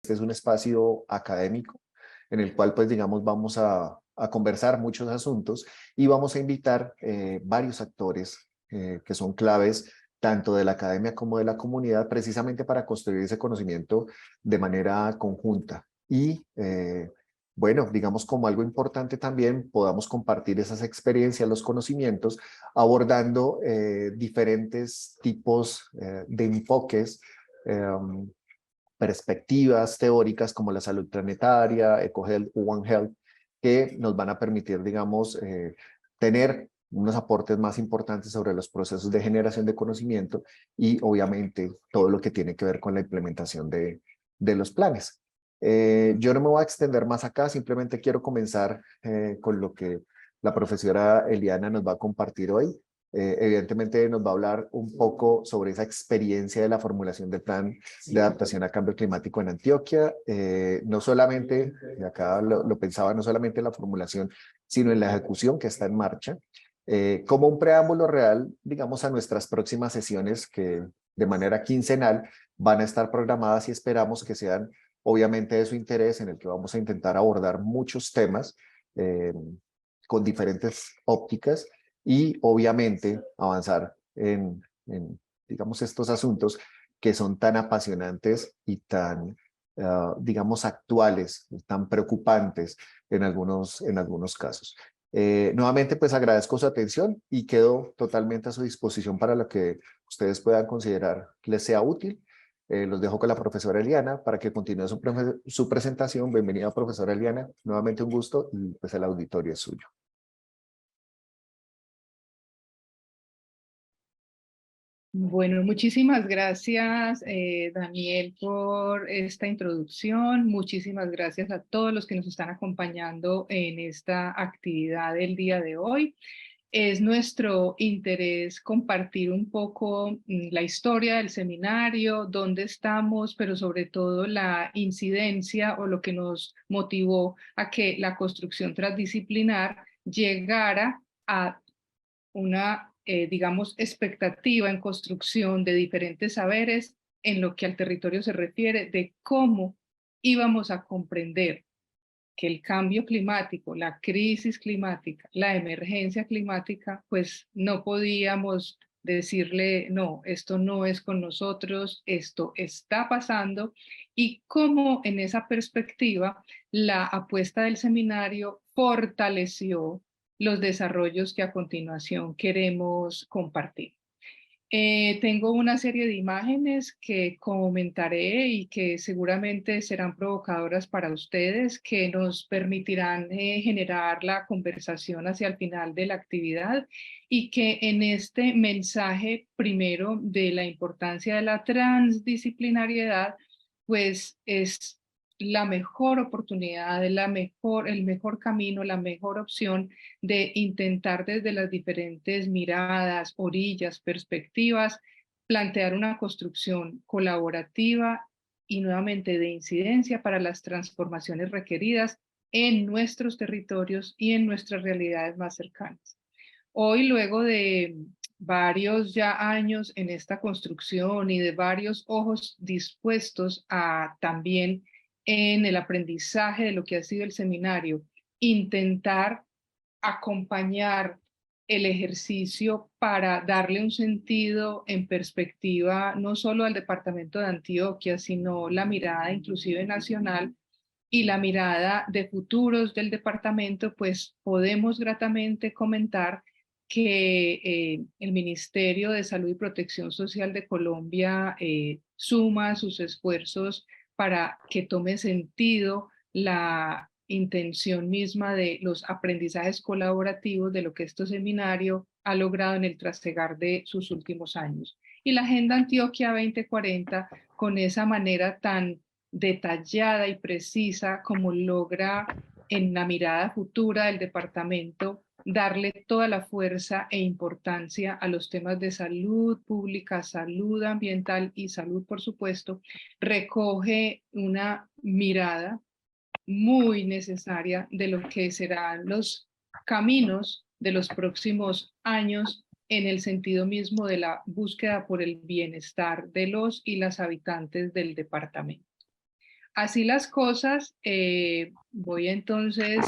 Este es un espacio académico en el cual, pues, digamos, vamos a conversar muchos asuntos y vamos a invitar varios actores que son claves tanto de la academia como de la comunidad, precisamente para construir ese conocimiento de manera conjunta. Y, bueno, digamos, como algo importante también, podamos compartir esas experiencias, los conocimientos, abordando diferentes tipos de enfoques, perspectivas teóricas como la salud planetaria, EcoHealth, One Health, que nos van a permitir, digamos, tener unos aportes más importantes sobre los procesos de generación de conocimiento y obviamente todo lo que tiene que ver con la implementación de los planes. Yo no me voy a extender más acá, simplemente quiero comenzar con lo que la profesora Eliana nos va a compartir hoy. Evidentemente nos va a hablar un poco sobre esa experiencia de la formulación del plan de adaptación a cambio climático en Antioquia, no solamente, y acá lo pensaba, no solamente en la formulación, sino en la ejecución que está en marcha, como un preámbulo real, digamos, a nuestras próximas sesiones que de manera quincenal van a estar programadas y esperamos que sean obviamente de su interés, en el que vamos a intentar abordar muchos temas con diferentes ópticas y obviamente avanzar digamos, estos asuntos que son tan apasionantes y tan, digamos, actuales, tan preocupantes en algunos casos. Nuevamente, pues agradezco su atención y quedo totalmente a su disposición para lo que ustedes puedan considerar que les sea útil. Los dejo con la profesora Eliana para que continúe su presentación. Bienvenida, profesora Eliana. Nuevamente un gusto y pues el auditorio es suyo. Bueno, muchísimas gracias, Daniel, por esta introducción. Muchísimas gracias a todos los que nos están acompañando en esta actividad del día de hoy. Es nuestro interés compartir un poco la historia del seminario, dónde estamos, pero sobre todo la incidencia o lo que nos motivó a que la construcción transdisciplinar llegara a una, digamos, expectativa en construcción de diferentes saberes en lo que al territorio se refiere, de cómo íbamos a comprender que el cambio climático, la crisis climática, la emergencia climática, pues no podíamos decirle, no, esto no es con nosotros, esto está pasando, y cómo en esa perspectiva la apuesta del seminario fortaleció los desarrollos que a continuación queremos compartir. Tengo una serie de imágenes que comentaré y que seguramente serán provocadoras para ustedes, que nos permitirán generar la conversación hacia el final de la actividad y que en este mensaje primero de la importancia de la transdisciplinariedad, pues es la mejor oportunidad, el mejor camino, la mejor opción de intentar desde las diferentes miradas, orillas, perspectivas, plantear una construcción colaborativa y nuevamente de incidencia para las transformaciones requeridas en nuestros territorios y en nuestras realidades más cercanas. Hoy, luego de varios ya años en esta construcción y de varios ojos dispuestos a también en el aprendizaje de lo que ha sido el seminario, intentar acompañar el ejercicio para darle un sentido en perspectiva no solo al departamento de Antioquia, sino la mirada inclusive nacional y la mirada de futuros del departamento, pues podemos gratamente comentar que el Ministerio de Salud y Protección Social de Colombia suma sus esfuerzos para que tome sentido la intención misma de los aprendizajes colaborativos de lo que este seminario ha logrado en el trasegar de sus últimos años. Y la Agenda Antioquia 2040, con esa manera tan detallada y precisa como logra en la mirada futura del departamento darle toda la fuerza e importancia a los temas de salud pública, salud ambiental y salud, por supuesto, recoge una mirada muy necesaria de lo que serán los caminos de los próximos años en el sentido mismo de la búsqueda por el bienestar de los y las habitantes del departamento. Así las cosas, voy entonces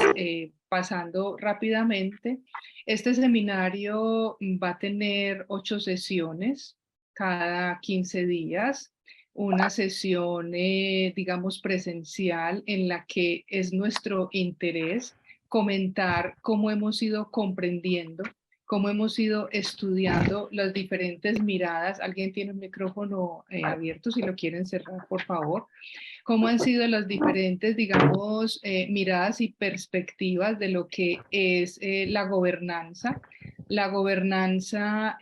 pasando rápidamente. Este seminario va a tener 8 sesiones cada 15 días. Una sesión, digamos, presencial en la que es nuestro interés comentar cómo hemos ido comprendiendo, cómo hemos ido estudiando las diferentes miradas. Alguien tiene un micrófono abierto, si lo quieren cerrar, por favor. Cómo han sido las diferentes, digamos, miradas y perspectivas de lo que es la gobernanza. La gobernanza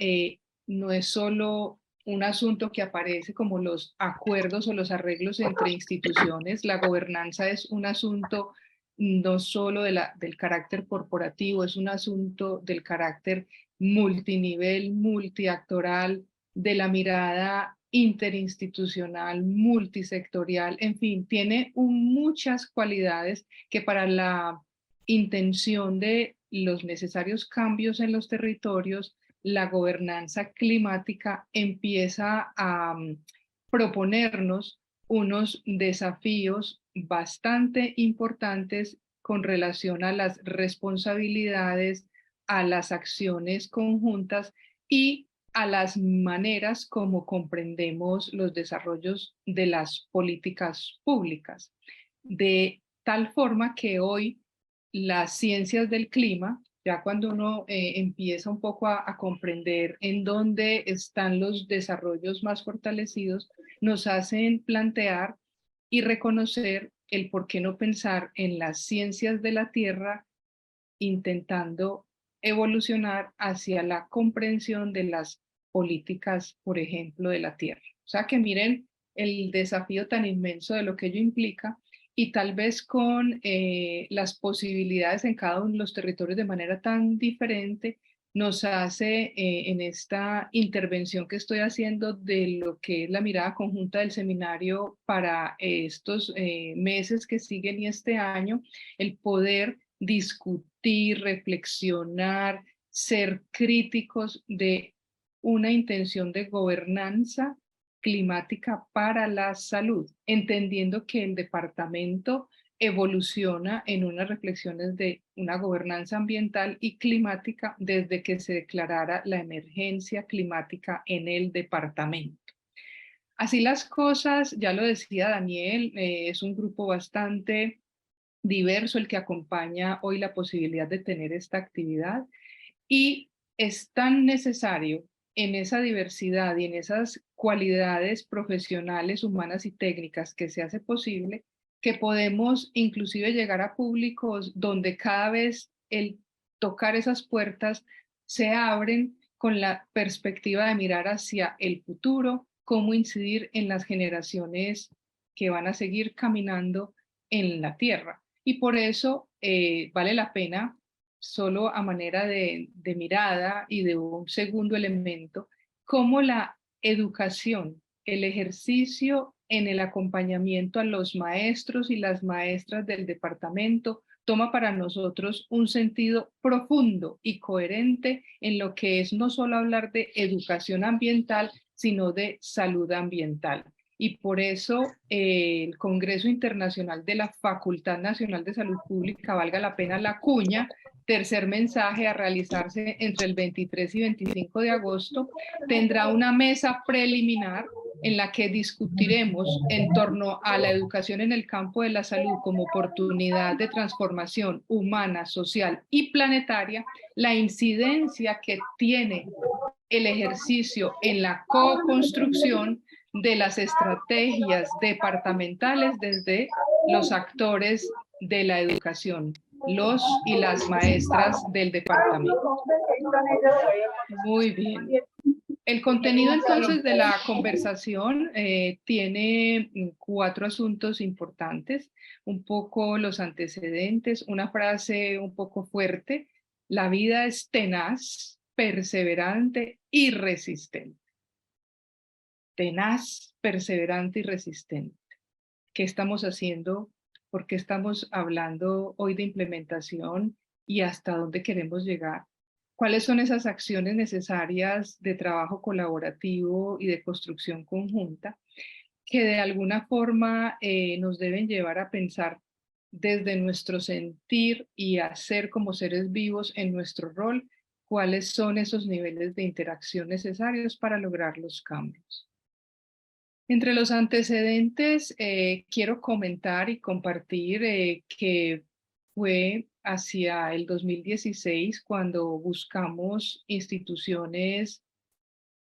no es solo un asunto que aparece como los acuerdos o los arreglos entre instituciones. La gobernanza es un asunto no solo del carácter corporativo, es un asunto del carácter multinivel, multiactoral, de la mirada interinstitucional, multisectorial, en fin, tiene muchas cualidades que para la intención de los necesarios cambios en los territorios, la gobernanza climática empieza a proponernos unos desafíos bastante importantes con relación a las responsabilidades, a las acciones conjuntas y a las maneras como comprendemos los desarrollos de las políticas públicas. De tal forma que hoy las ciencias del clima, ya cuando uno empieza un poco a comprender en dónde están los desarrollos más fortalecidos, nos hacen plantear y reconocer el por qué no pensar en las ciencias de la Tierra intentando evolucionar hacia la comprensión de las políticas, por ejemplo, de la tierra. O sea que miren el desafío tan inmenso de lo que ello implica y tal vez con las posibilidades en cada uno de los territorios de manera tan diferente, nos hace en esta intervención que estoy haciendo de lo que es la mirada conjunta del seminario para estos meses que siguen y este año, el poder discutir, reflexionar, ser críticos de una intención de gobernanza climática para la salud, entendiendo que el departamento evoluciona en unas reflexiones de una gobernanza ambiental y climática desde que se declarara la emergencia climática en el departamento. Así las cosas, ya lo decía Daniel, es un grupo bastante diverso el que acompaña hoy la posibilidad de tener esta actividad y es tan necesario en esa diversidad y en esas cualidades profesionales, humanas y técnicas que se hace posible, que podemos inclusive llegar a públicos donde cada vez el tocar esas puertas se abren con la perspectiva de mirar hacia el futuro, cómo incidir en las generaciones que van a seguir caminando en la Tierra. Y por eso vale la pena, solo a manera de mirada y de un segundo elemento, cómo la educación, el ejercicio en el acompañamiento a los maestros y las maestras del departamento toma para nosotros un sentido profundo y coherente en lo que es no solo hablar de educación ambiental, sino de salud ambiental. Y por eso el Congreso Internacional de la Facultad Nacional de Salud Pública, valga la pena la cuña, tercer mensaje a realizarse entre el 23 y 25 de agosto, tendrá una mesa preliminar en la que discutiremos en torno a la educación en el campo de la salud como oportunidad de transformación humana, social y planetaria, la incidencia que tiene el ejercicio en la co-construcción de las estrategias departamentales desde los actores de la educación, los y las maestras del departamento. Muy bien. El contenido entonces de la conversación tiene 4 asuntos importantes, un poco los antecedentes, una frase un poco fuerte: la vida es tenaz, perseverante y resistente. Tenaz, perseverante y resistente. ¿Qué estamos haciendo? ¿Por qué estamos hablando hoy de implementación y hasta dónde queremos llegar? ¿Cuáles son esas acciones necesarias de trabajo colaborativo y de construcción conjunta? que de alguna forma nos deben llevar a pensar desde nuestro sentir y hacer como seres vivos en nuestro rol, cuáles son esos niveles de interacción necesarios para lograr los cambios. Entre los antecedentes, quiero comentar y compartir que fue hacia el 2016 cuando buscamos instituciones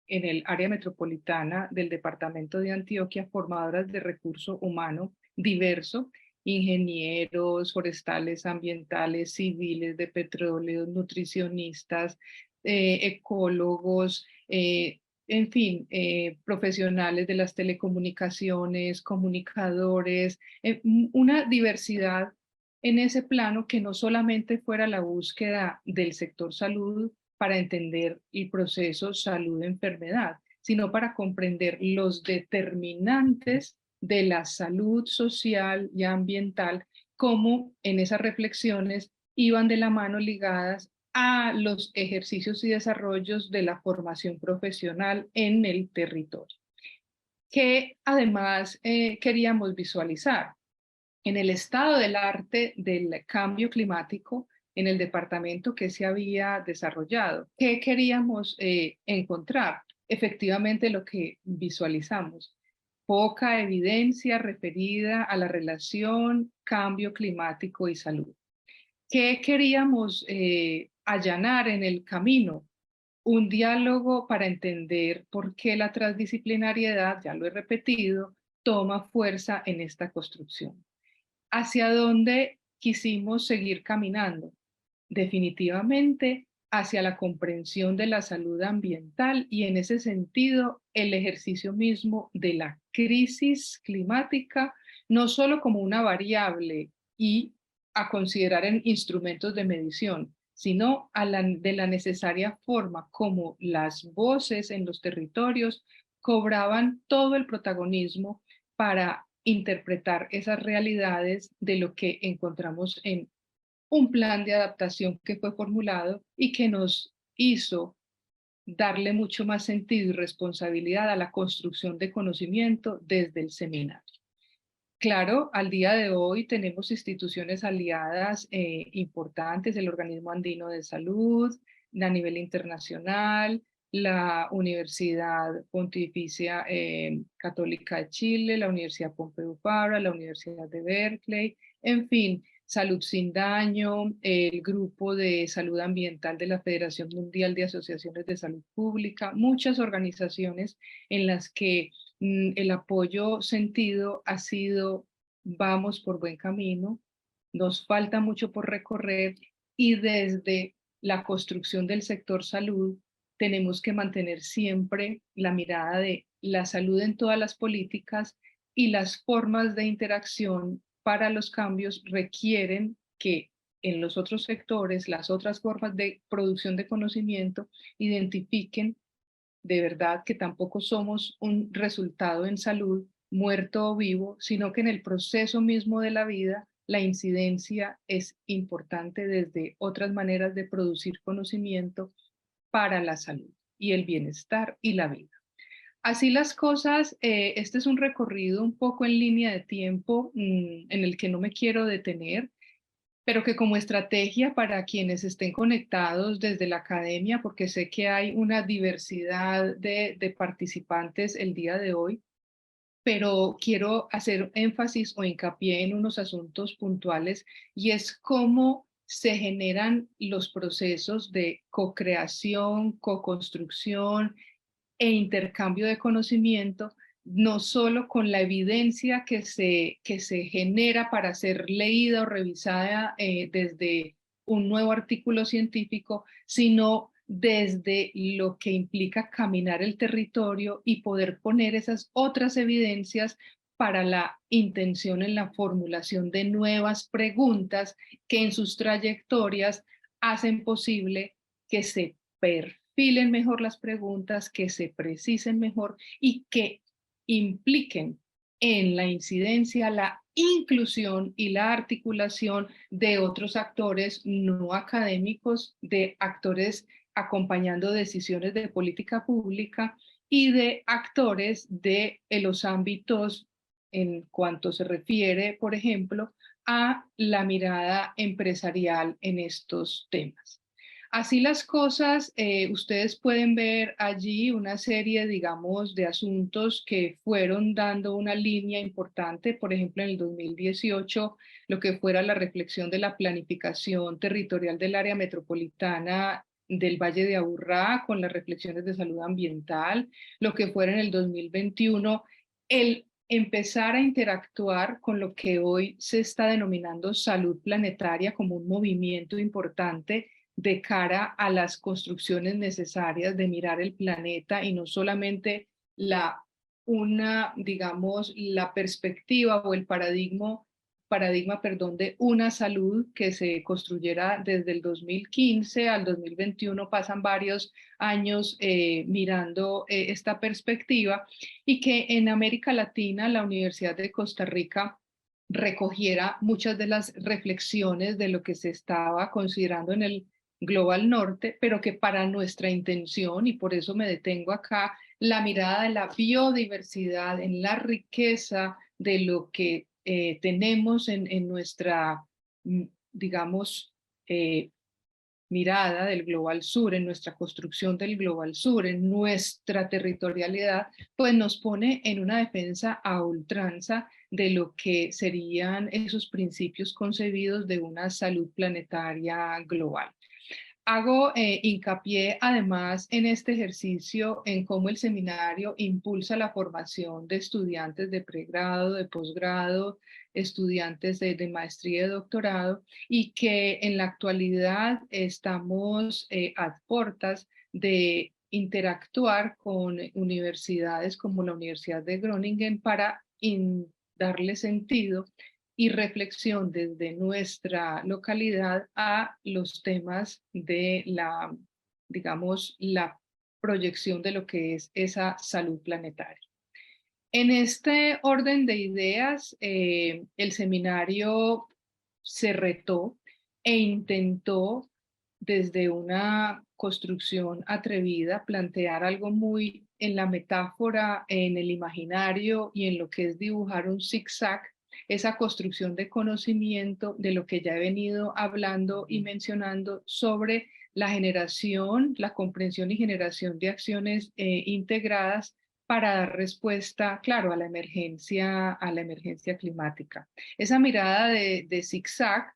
en el área metropolitana del departamento de Antioquia, formadoras de recurso humano diverso, ingenieros, forestales, ambientales, civiles, de petróleo, nutricionistas, ecólogos, en fin, profesionales de las telecomunicaciones, comunicadores, una diversidad en ese plano que no solamente fuera la búsqueda del sector salud para entender el proceso salud-enfermedad, sino para comprender los determinantes de la salud social y ambiental, cómo en esas reflexiones iban de la mano ligadas a los ejercicios y desarrollos de la formación profesional en el territorio, que además queríamos visualizar en el estado del arte del cambio climático en el departamento que se había desarrollado. ¿Qué queríamos encontrar? Efectivamente lo que visualizamos. Poca evidencia referida a la relación cambio climático y salud. ¿Qué queríamos allanar en el camino? Un diálogo para entender por qué la transdisciplinariedad, ya lo he repetido, toma fuerza en esta construcción. ¿Hacia dónde quisimos seguir caminando? Definitivamente hacia la comprensión de la salud ambiental y en ese sentido el ejercicio mismo de la crisis climática, no solo como una variable y a considerar en instrumentos de medición, sino de la necesaria forma como las voces en los territorios cobraban todo el protagonismo para interpretar esas realidades de lo que encontramos en un plan de adaptación que fue formulado y que nos hizo darle mucho más sentido y responsabilidad a la construcción de conocimiento desde el seminario. Claro, al día de hoy tenemos instituciones aliadas importantes, el Organismo Andino de Salud, a nivel internacional, la Universidad Pontificia Católica de Chile, la Universidad Pompeu Fabra, la Universidad de Berkeley, en fin, Salud Sin Daño, el Grupo de Salud Ambiental de la Federación Mundial de Asociaciones de Salud Pública, muchas organizaciones en las que el apoyo sentido ha sido vamos por buen camino, nos falta mucho por recorrer y desde la construcción del sector salud tenemos que mantener siempre la mirada de la salud en todas las políticas y las formas de interacción para los cambios requieren que en los otros sectores, las otras formas de producción de conocimiento identifiquen de verdad que tampoco somos un resultado en salud, muerto o vivo, sino que en el proceso mismo de la vida la incidencia es importante desde otras maneras de producir conocimiento para la salud y el bienestar y la vida. Así las cosas, este es un recorrido un poco en línea de tiempo en el que no me quiero detener, pero que como estrategia para quienes estén conectados desde la academia, porque sé que hay una diversidad de participantes el día de hoy, pero quiero hacer énfasis o hincapié en unos asuntos puntuales y es cómo se generan los procesos de co-creación, co-construcción e intercambio de conocimiento, no solo con la evidencia que se genera para ser leída o revisada desde un nuevo artículo científico, sino desde lo que implica caminar el territorio y poder poner esas otras evidencias para la intención en la formulación de nuevas preguntas que en sus trayectorias hacen posible que se perfilen mejor las preguntas, que se precisen mejor y que impliquen en la incidencia, la inclusión y la articulación de otros actores no académicos, de actores acompañando decisiones de política pública y de actores de los ámbitos en cuanto se refiere, por ejemplo, a la mirada empresarial en estos temas. Así las cosas, ustedes pueden ver allí una serie, digamos, de asuntos que fueron dando una línea importante, por ejemplo, en el 2018, lo que fuera la reflexión de la planificación territorial del área metropolitana del Valle de Aburrá con las reflexiones de salud ambiental, lo que fuera en el 2021, el empezar a interactuar con lo que hoy se está denominando salud planetaria como un movimiento importante de cara a las construcciones necesarias de mirar el planeta y no solamente digamos, la perspectiva o el paradigma, perdón, de una salud que se construyera desde el 2015 al 2021, pasan varios años mirando esta perspectiva, y que en América Latina la Universidad de Costa Rica recogiera muchas de las reflexiones de lo que se estaba considerando en el Global Norte, pero que para nuestra intención, y por eso me detengo acá, la mirada de la biodiversidad, en la riqueza de lo que tenemos en nuestra, digamos, mirada del Global Sur, en nuestra construcción del Global Sur, en nuestra territorialidad, pues nos pone en una defensa a ultranza de lo que serían esos principios concebidos de una salud planetaria global. Hago hincapié además en este ejercicio en cómo el seminario impulsa la formación de estudiantes de pregrado, de posgrado, estudiantes de maestría y de doctorado, y que en la actualidad estamos a puertas de interactuar con universidades como la Universidad de Groningen para darle sentido y reflexión desde nuestra localidad a los temas de la, digamos, la proyección de lo que es esa salud planetaria. En este orden de ideas, el seminario se retó e intentó, desde una construcción atrevida, plantear algo muy en la metáfora, en el imaginario y en lo que es dibujar un zigzag, esa construcción de conocimiento de lo que ya he venido hablando y mencionando sobre la generación, la comprensión y generación de acciones integradas para dar respuesta, claro, a la emergencia climática. Esa mirada de zigzag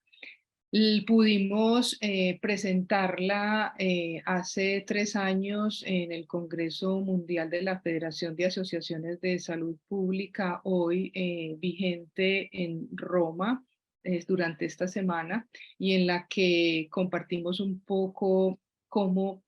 pudimos presentarla hace 3 años en el Congreso Mundial de la Federación de Asociaciones de Salud Pública, hoy vigente en Roma, durante esta semana, y en la que compartimos un poco cómo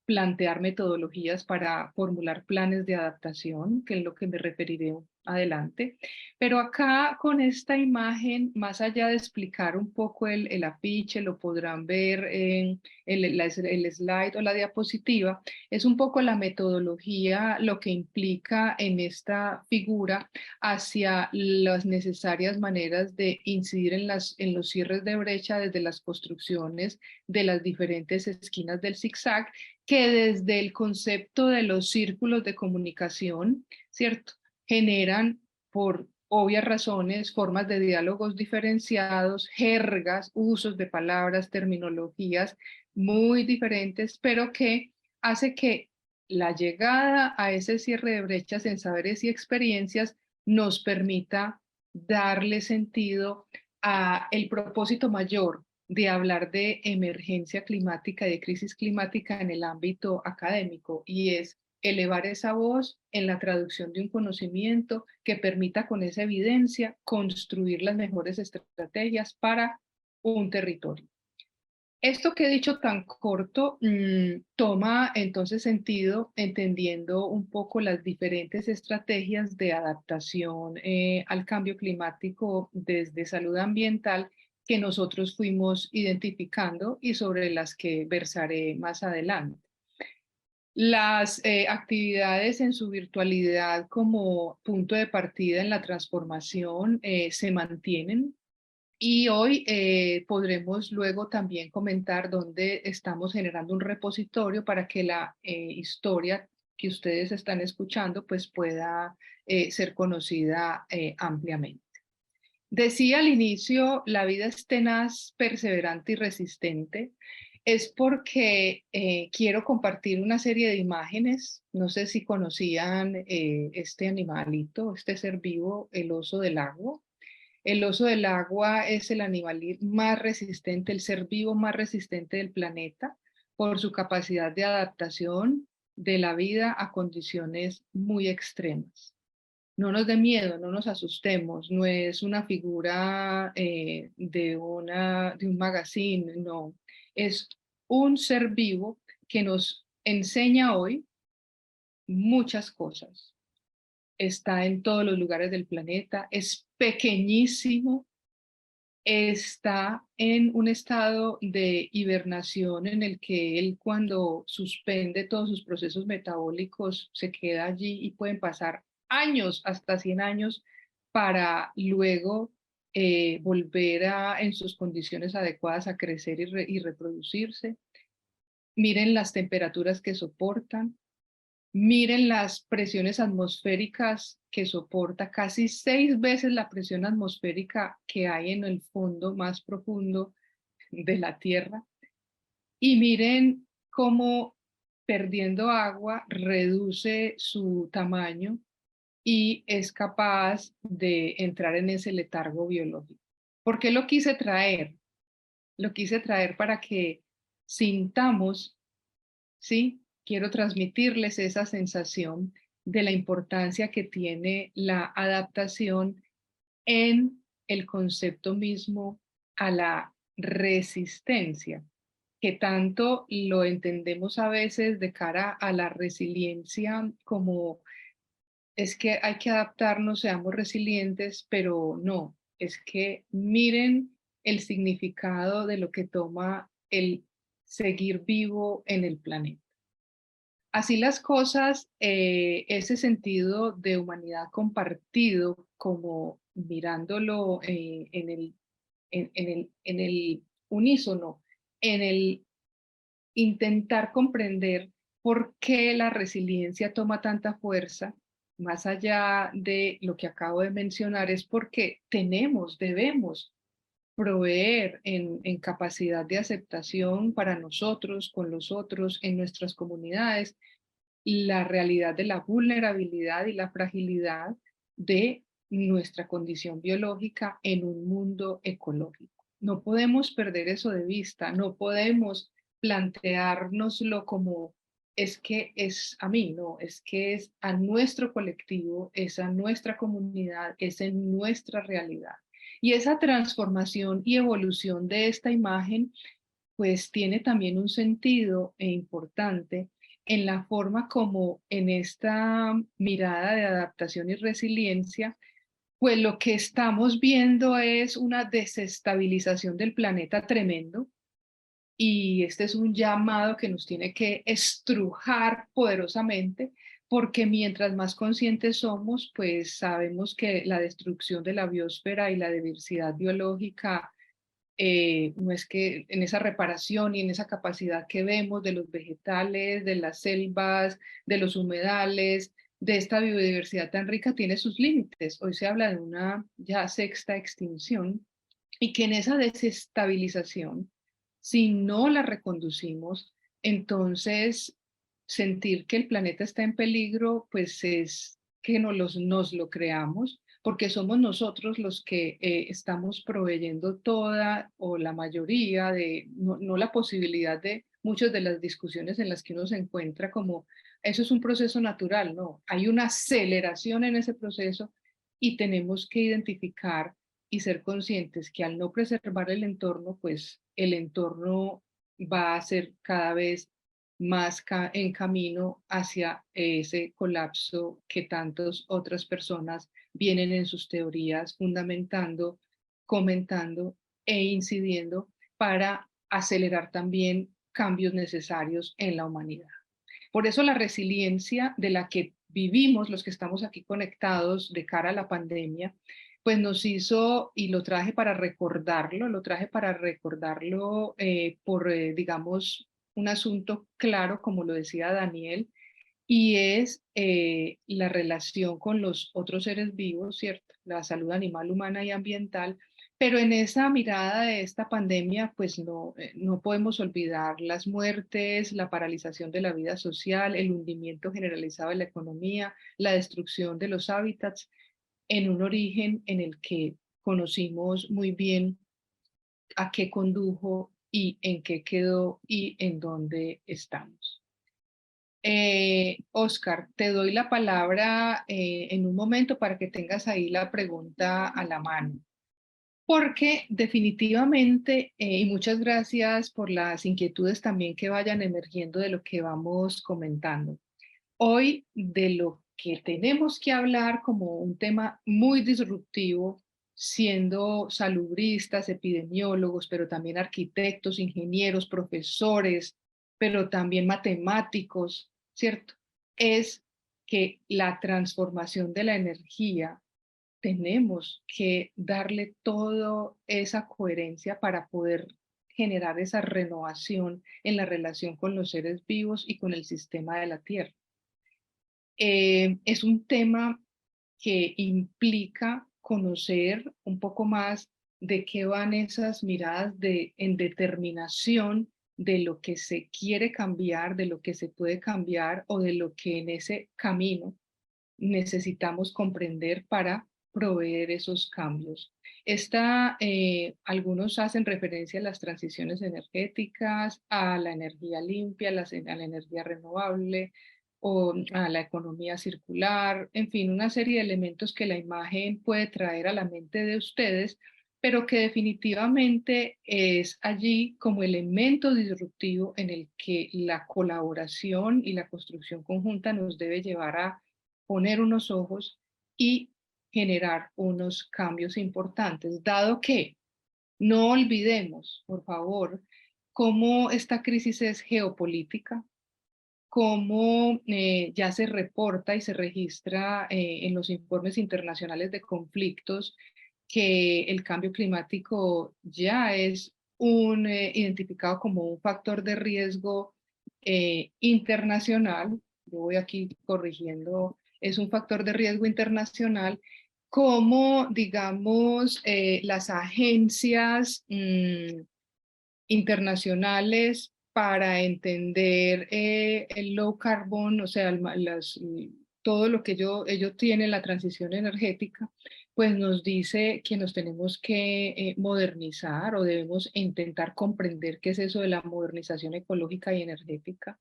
plantear metodologías para formular planes de adaptación, que es lo que me referiré adelante. Pero acá con esta imagen, más allá de explicar un poco el afiche, lo podrán ver en el slide o la diapositiva, es un poco la metodología, lo que implica en esta figura hacia las necesarias maneras de incidir en los cierres de brecha desde las construcciones de las diferentes esquinas del zigzag, que desde el concepto de los círculos de comunicación, ¿cierto?, generan por obvias razones formas de diálogos diferenciados, jergas, usos de palabras, terminologías muy diferentes, pero que hace que la llegada a ese cierre de brechas en saberes y experiencias nos permita darle sentido a el propósito mayor de hablar de emergencia climática y de crisis climática en el ámbito académico, y es elevar esa voz en la traducción de un conocimiento que permita con esa evidencia construir las mejores estrategias para un territorio. Esto que he dicho tan corto toma entonces sentido entendiendo un poco las diferentes estrategias de adaptación al cambio climático desde salud ambiental que nosotros fuimos identificando y sobre las que versaré más adelante. Las actividades en su virtualidad como punto de partida en la transformación se mantienen, y hoy podremos luego también comentar dónde estamos generando un repositorio para que la historia que ustedes están escuchando pues pueda ser conocida ampliamente. Decía al inicio, la vida es tenaz, perseverante y resistente. Es porque quiero compartir una serie de imágenes. No sé si conocían este animalito, este ser vivo, el oso del agua. El oso del agua es el animal más resistente, el ser vivo más resistente del planeta por su capacidad de adaptación de la vida a condiciones muy extremas. No nos dé miedo, no nos asustemos, no es una figura de un magazine, no. Es un ser vivo que nos enseña hoy muchas cosas. Está en todos los lugares del planeta, es pequeñísimo, está en un estado de hibernación en el que él cuando suspende todos sus procesos metabólicos se queda allí y pueden pasar años, hasta 100 años, para luego volver en sus condiciones adecuadas a crecer y reproducirse. Miren las temperaturas que soportan. Miren las presiones atmosféricas que soporta, casi 6 veces la presión atmosférica que hay en el fondo más profundo de la Tierra. Y miren cómo perdiendo agua reduce su tamaño y es capaz de entrar en ese letargo biológico. ¿Por qué lo quise traer? Lo quise traer para que sintamos, ¿sí? Quiero transmitirles esa sensación de la importancia que tiene la adaptación en el concepto mismo a la resistencia, que tanto lo entendemos a veces de cara a la resiliencia como es que hay que adaptarnos, seamos resilientes, pero no, es que miren el significado de lo que toma el seguir vivo en el planeta. Así las cosas, ese sentido de humanidad compartido, como mirándolo en el unísono, en el intentar comprender por qué la resiliencia toma tanta fuerza, más allá de lo que acabo de mencionar, es porque debemos proveer en capacidad de aceptación para nosotros, con los otros, en nuestras comunidades, la realidad de la vulnerabilidad y la fragilidad de nuestra condición biológica en un mundo ecológico. No podemos perder eso de vista, no podemos planteárnoslo como es que es a mí, no, es que es a nuestro colectivo, es a nuestra comunidad, es en nuestra realidad. Y esa transformación y evolución de esta imagen, pues tiene también un sentido importante en la forma como en esta mirada de adaptación y resiliencia, pues lo que estamos viendo es una desestabilización del planeta tremendo y este es un llamado que nos tiene que estrujar poderosamente porque mientras más conscientes somos, pues sabemos que la destrucción de la biosfera y la diversidad biológica no es que en esa reparación y en esa capacidad que vemos de los vegetales, de las selvas, de los humedales, de esta biodiversidad tan rica, tiene sus límites. Hoy se habla de una ya sexta extinción y que en esa desestabilización, si no la reconducimos, entonces sentir que el planeta está en peligro, pues es que nos lo creamos porque somos nosotros los que estamos proveyendo toda o la mayoría de, no la posibilidad de muchas de las discusiones en las que uno se encuentra como eso es un proceso natural, no, hay una aceleración en ese proceso y tenemos que identificar y ser conscientes que al no preservar el entorno, pues el entorno va a ser cada vez más en camino hacia ese colapso que tantas otras personas vienen en sus teorías fundamentando, comentando e incidiendo para acelerar también cambios necesarios en la humanidad. Por eso la resiliencia de la que vivimos los que estamos aquí conectados de cara a la pandemia, pues nos hizo, y lo traje para recordarlo digamos, un asunto claro, como lo decía Daniel, y es la relación con los otros seres vivos, ¿cierto? La salud animal, humana y ambiental. Pero en esa mirada de esta pandemia, pues no podemos olvidar las muertes, la paralización de la vida social, el hundimiento generalizado de la economía, la destrucción de los hábitats, en un origen en el que conocimos muy bien a qué condujo y en qué quedó y en dónde estamos. Oscar, te doy la palabra en un momento para que tengas ahí la pregunta a la mano. Porque definitivamente, y muchas gracias por las inquietudes también que vayan emergiendo de lo que vamos comentando. Hoy de lo que tenemos que hablar como un tema muy disruptivo, siendo salubristas, epidemiólogos, pero también arquitectos, ingenieros, profesores, pero también matemáticos, ¿cierto? Es que la transformación de la energía tenemos que darle toda esa coherencia para poder generar esa renovación en la relación con los seres vivos y con el sistema de la Tierra. Es un tema que implica conocer un poco más de qué van esas miradas en determinación de lo que se quiere cambiar, de lo que se puede cambiar o de lo que en ese camino necesitamos comprender para proveer esos cambios. Algunos hacen referencia a las transiciones energéticas, a la energía limpia, a la energía renovable o a la economía circular, en fin, una serie de elementos que la imagen puede traer a la mente de ustedes, pero que definitivamente es allí como elemento disruptivo en el que la colaboración y la construcción conjunta nos debe llevar a poner unos ojos y generar unos cambios importantes, dado que no olvidemos, por favor, cómo esta crisis es geopolítica, cómo ya se reporta y se registra en los informes internacionales de conflictos que el cambio climático ya es identificado como un factor de riesgo internacional. Yo voy aquí corrigiendo, es un factor de riesgo internacional, como, digamos, las agencias internacionales para entender el low carbon, o sea, todo lo que ellos tienen, la transición energética, pues nos dice que nos tenemos que modernizar o debemos intentar comprender qué es eso de la modernización ecológica y energética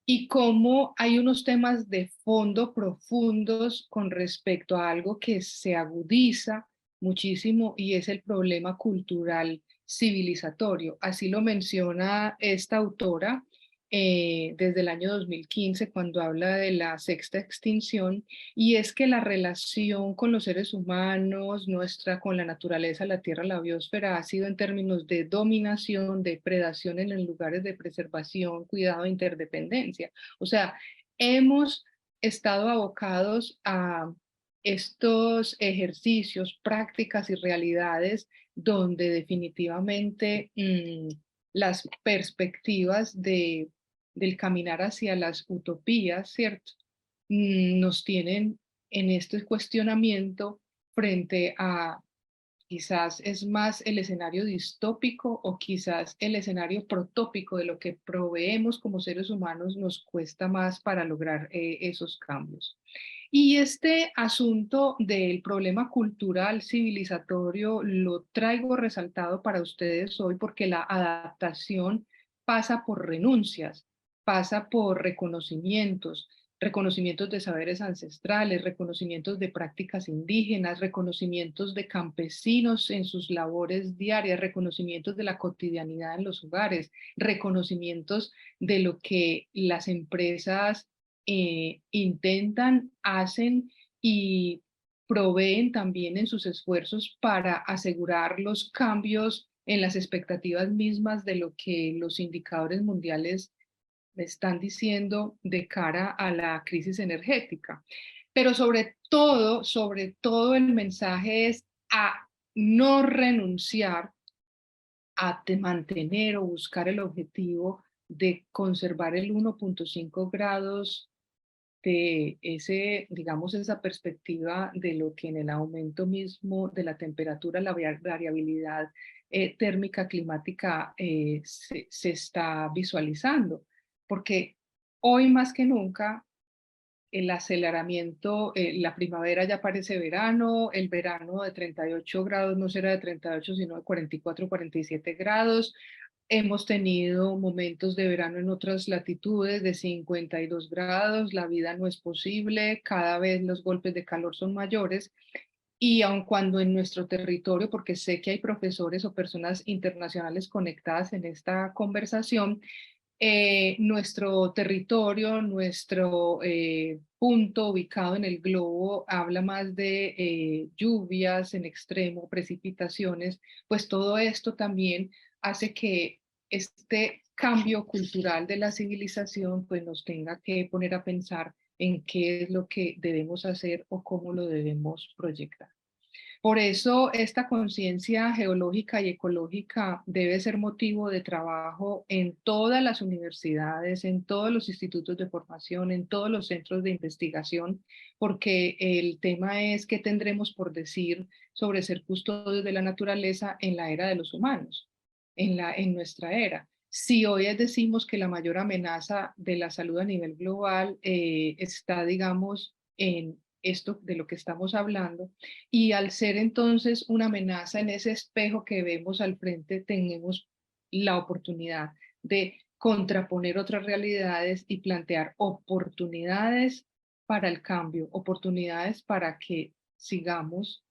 y cómo hay unos temas de fondo profundos con respecto a algo que se agudiza muchísimo y es el problema cultural civilizatorio. Así lo menciona esta autora desde el año 2015 cuando habla de la sexta extinción, y es que la relación con los seres humanos, nuestra con la naturaleza, la tierra, la biosfera, ha sido en términos de dominación, depredación en los lugares de preservación, cuidado e interdependencia. O sea, hemos estado abocados a estos ejercicios, prácticas y realidades donde definitivamente las perspectivas del caminar hacia las utopías, ¿cierto? Nos tienen en este cuestionamiento frente a quizás es más el escenario distópico o quizás el escenario protópico de lo que proveemos como seres humanos nos cuesta más para lograr esos cambios. Y este asunto del problema cultural civilizatorio lo traigo resaltado para ustedes hoy porque la adaptación pasa por renuncias, pasa por reconocimientos, reconocimientos de saberes ancestrales, reconocimientos de prácticas indígenas, reconocimientos de campesinos en sus labores diarias, reconocimientos de la cotidianidad en los hogares, reconocimientos de lo que las empresas intentan, hacen y proveen también en sus esfuerzos para asegurar los cambios en las expectativas mismas de lo que los indicadores mundiales están diciendo de cara a la crisis energética. Pero sobre todo el mensaje es a no renunciar a mantener o buscar el objetivo de conservar el 1.5 grados de ese, digamos, esa perspectiva de lo que en el aumento mismo de la temperatura, la variabilidad térmica climática se está visualizando. Porque hoy más que nunca el aceleramiento, la primavera ya parece verano, el verano de 38 grados no será de 38, sino de 44, 47 grados. Hemos tenido momentos de verano en otras latitudes de 52 grados, la vida no es posible, cada vez los golpes de calor son mayores y aun cuando en nuestro territorio, porque sé que hay profesores o personas internacionales conectadas en esta conversación, nuestro territorio, nuestro punto ubicado en el globo habla más de lluvias en extremo, precipitaciones, pues todo esto también hace que este cambio cultural de la civilización pues nos tenga que poner a pensar en qué es lo que debemos hacer o cómo lo debemos proyectar. Por eso esta conciencia geológica y ecológica debe ser motivo de trabajo en todas las universidades, en todos los institutos de formación, en todos los centros de investigación, porque el tema es qué tendremos por decir sobre ser custodios de la naturaleza en la era de los humanos, en nuestra era. Si hoy decimos que la mayor amenaza de la salud a nivel global está, digamos, en esto de lo que estamos hablando, y al ser entonces una amenaza en ese espejo que vemos al frente, tenemos la oportunidad de contraponer otras realidades y plantear oportunidades para el cambio, oportunidades para que sigamos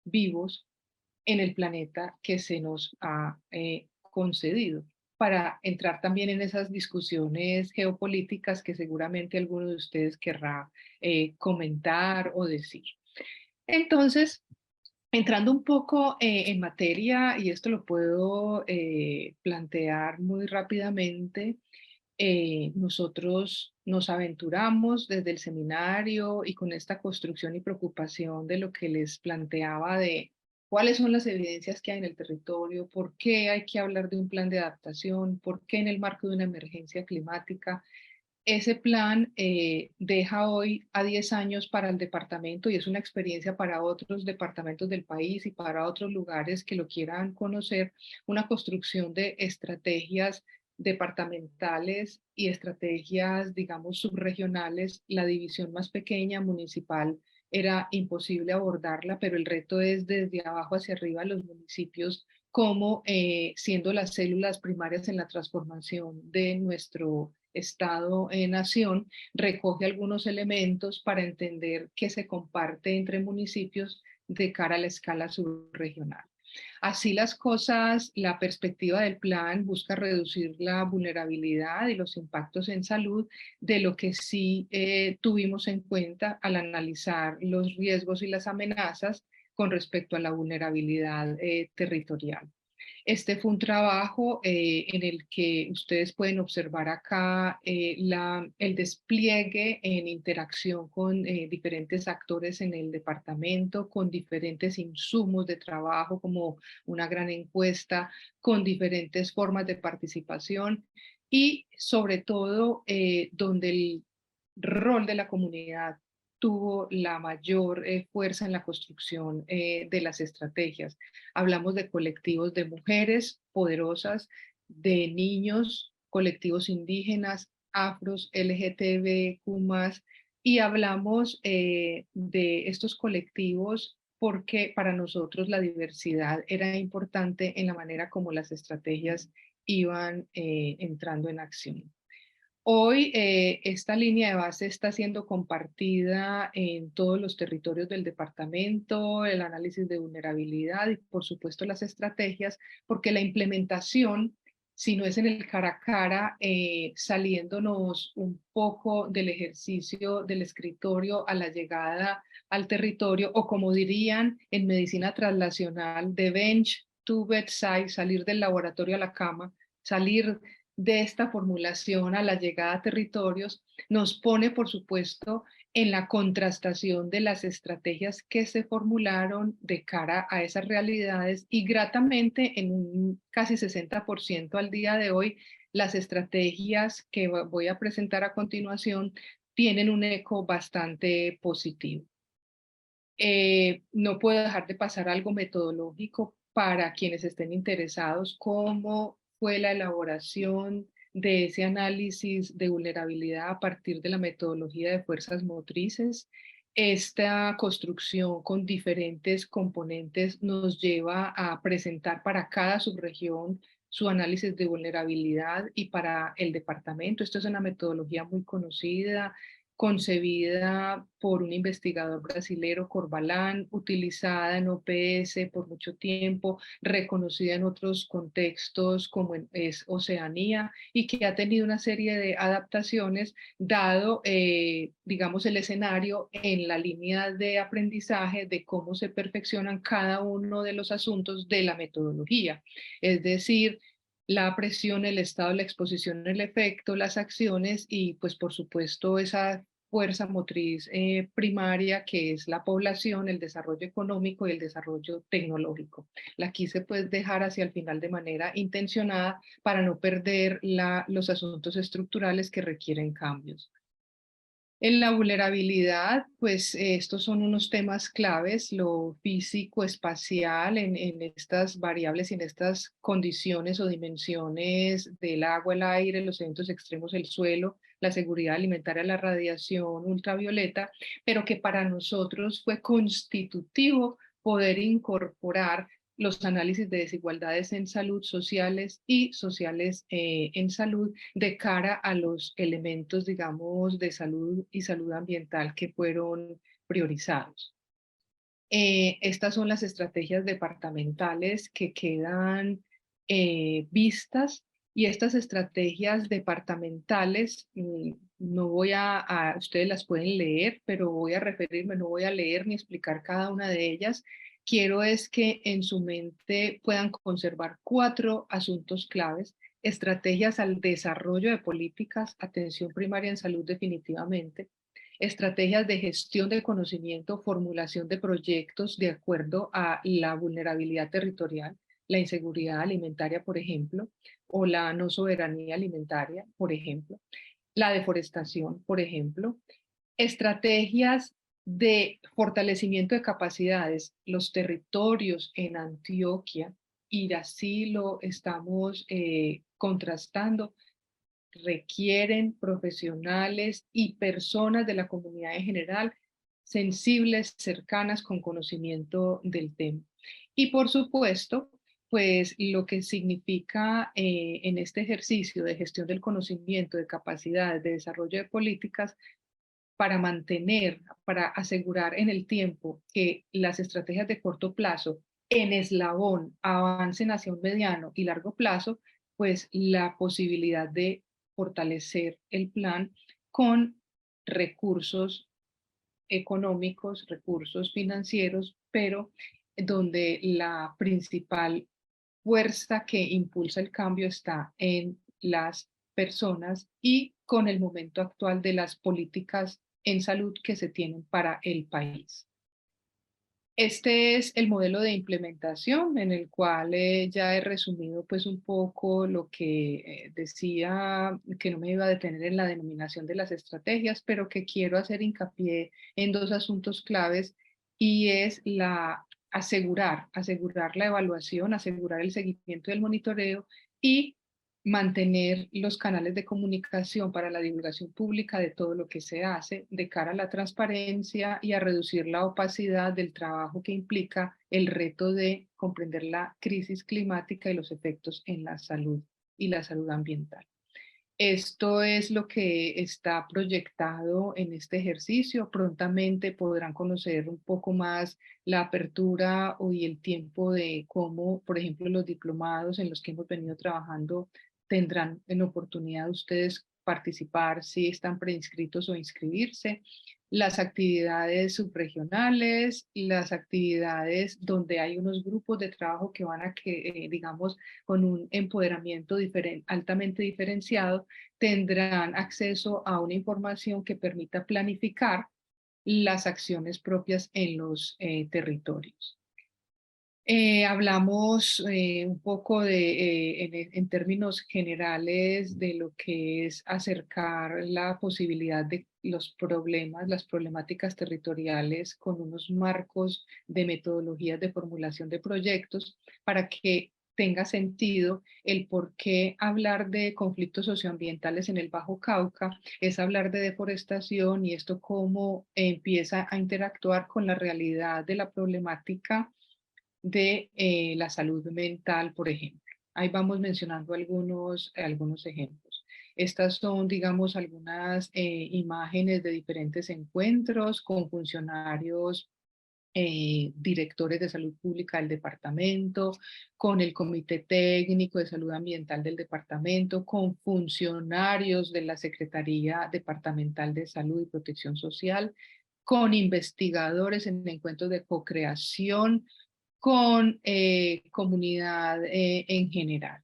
vivos en el planeta que se nos ha concedido, para entrar también en esas discusiones geopolíticas que seguramente alguno de ustedes querrá comentar o decir. Entonces, entrando un poco en materia, y esto lo puedo plantear muy rápidamente, nosotros nos aventuramos desde el seminario y con esta construcción y preocupación de lo que les planteaba de cuáles son las evidencias que hay en el territorio, por qué hay que hablar de un plan de adaptación, por qué en el marco de una emergencia climática. Ese plan deja hoy a 10 años para el departamento y es una experiencia para otros departamentos del país y para otros lugares que lo quieran conocer, una construcción de estrategias departamentales y estrategias, digamos, subregionales. La división más pequeña, municipal, era imposible abordarla, pero el reto es desde abajo hacia arriba los municipios como siendo las células primarias en la transformación de nuestro Estado-nación, recoge algunos elementos para entender qué se comparte entre municipios de cara a la escala subregional. Así las cosas, la perspectiva del plan busca reducir la vulnerabilidad y los impactos en salud de lo que sí tuvimos en cuenta al analizar los riesgos y las amenazas con respecto a la vulnerabilidad territorial. Este fue un trabajo en el que ustedes pueden observar acá el despliegue en interacción con diferentes actores en el departamento, con diferentes insumos de trabajo como una gran encuesta, con diferentes formas de participación y sobre todo donde el rol de la comunidad tuvo la mayor fuerza en la construcción de las estrategias. Hablamos de colectivos de mujeres poderosas, de niños, colectivos indígenas, afros, LGTBQ+, y hablamos de estos colectivos porque para nosotros la diversidad era importante en la manera como las estrategias iban entrando en acción. Hoy esta línea de base está siendo compartida en todos los territorios del departamento, el análisis de vulnerabilidad y por supuesto las estrategias, porque la implementación, si no es en el cara a cara, saliéndonos un poco del ejercicio del escritorio a la llegada al territorio, o como dirían en medicina translacional, de bench to bedside, salir del laboratorio a la cama, salir de esta formulación a la llegada a territorios, nos pone, por supuesto, en la contrastación de las estrategias que se formularon de cara a esas realidades y gratamente en un casi 60% al día de hoy, las estrategias que voy a presentar a continuación tienen un eco bastante positivo. No puedo dejar de pasar algo metodológico para quienes estén interesados, cómo fue la elaboración de ese análisis de vulnerabilidad a partir de la metodología de fuerzas motrices. Esta construcción con diferentes componentes nos lleva a presentar para cada subregión su análisis de vulnerabilidad y para el departamento. Esto es una metodología muy conocida, concebida por un investigador brasilero, Corbalán, utilizada en OPS por mucho tiempo, reconocida en otros contextos como es Oceanía, y que ha tenido una serie de adaptaciones dado, digamos, el escenario en la línea de aprendizaje de cómo se perfeccionan cada uno de los asuntos de la metodología. Es decir, la presión, el estado, la exposición, el efecto, las acciones y pues por supuesto esa fuerza motriz primaria que es la población, el desarrollo económico y el desarrollo tecnológico. La quise pues dejar hacia el final de manera intencionada para no perder los asuntos estructurales que requieren cambios. En la vulnerabilidad, pues estos son unos temas claves, lo físico, espacial, en estas variables y en estas condiciones o dimensiones del agua, el aire, los eventos extremos, el suelo, la seguridad alimentaria, la radiación ultravioleta, pero que para nosotros fue constitutivo poder incorporar los análisis de desigualdades en salud sociales y sociales en salud de cara a los elementos, digamos, de salud y salud ambiental que fueron priorizados. Estas son las estrategias departamentales que quedan vistas y estas estrategias departamentales, no voy ustedes las pueden leer, pero voy a referirme, no voy a leer ni explicar cada una de ellas. Quiero es que en su mente puedan conservar 4 asuntos claves: estrategias al desarrollo de políticas, atención primaria en salud definitivamente, estrategias de gestión del conocimiento, formulación de proyectos de acuerdo a la vulnerabilidad territorial, la inseguridad alimentaria, por ejemplo, o la no soberanía alimentaria, por ejemplo, la deforestación, por ejemplo, estrategias de fortalecimiento de capacidades, los territorios en Antioquia, y así lo estamos contrastando, requieren profesionales y personas de la comunidad en general sensibles, cercanas, con conocimiento del tema. Y por supuesto, pues lo que significa en este ejercicio de gestión del conocimiento, de capacidades, de desarrollo de políticas, para mantener, para asegurar en el tiempo que las estrategias de corto plazo en eslabón avancen hacia un mediano y largo plazo, pues la posibilidad de fortalecer el plan con recursos económicos, recursos financieros, pero donde la principal fuerza que impulsa el cambio está en las personas y con el momento actual de las políticas en salud que se tienen para el país. Este es el modelo de implementación en el cual ya he resumido pues un poco lo que decía, que no me iba a detener en la denominación de las estrategias, pero que quiero hacer hincapié en 2 asuntos claves, y es asegurar la evaluación, asegurar el seguimiento del monitoreo y mantener los canales de comunicación para la divulgación pública de todo lo que se hace de cara a la transparencia y a reducir la opacidad del trabajo que implica el reto de comprender la crisis climática y los efectos en la salud y la salud ambiental. Esto es lo que está proyectado en este ejercicio. Prontamente podrán conocer un poco más la apertura y el tiempo de cómo, por ejemplo, los diplomados en los que hemos venido trabajando tendrán en oportunidad ustedes participar si están preinscritos o inscribirse, las actividades subregionales, las actividades donde hay unos grupos de trabajo que van a que, digamos, con un empoderamiento altamente diferenciado, tendrán acceso a una información que permita planificar las acciones propias en los territorios. Hablamos un poco en términos generales de lo que es acercar la posibilidad de los problemas, las problemáticas territoriales con unos marcos de metodologías de formulación de proyectos para que tenga sentido el por qué hablar de conflictos socioambientales en el Bajo Cauca es hablar de deforestación y esto cómo empieza a interactuar con la realidad de la problemática de la salud mental, por ejemplo. Ahí vamos mencionando algunos ejemplos. Estas son, digamos, algunas imágenes de diferentes encuentros con funcionarios, directores de salud pública del departamento, con el comité técnico de salud ambiental del departamento, con funcionarios de la Secretaría Departamental de Salud y Protección Social, con investigadores en encuentros de co-creación, con comunidad en general.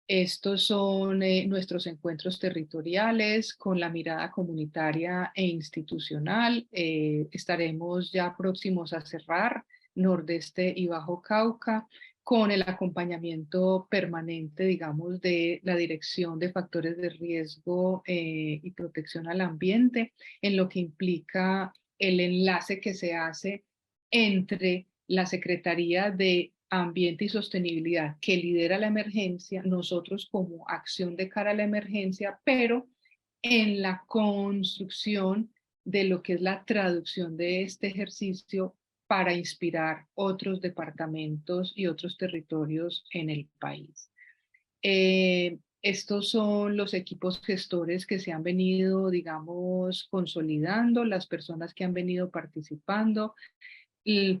Estos son nuestros encuentros territoriales con la mirada comunitaria e institucional. Estaremos ya próximos a cerrar Nordeste y Bajo Cauca con el acompañamiento permanente, digamos, de la Dirección de Factores de Riesgo y Protección al Ambiente, en lo que implica el enlace que se hace entre la Secretaría de Ambiente y Sostenibilidad, que lidera la emergencia, nosotros como acción de cara a la emergencia, pero en la construcción de lo que es la traducción de este ejercicio para inspirar otros departamentos y otros territorios en el país. Estos son los equipos gestores que se han venido, digamos, consolidando, las personas que han venido participando.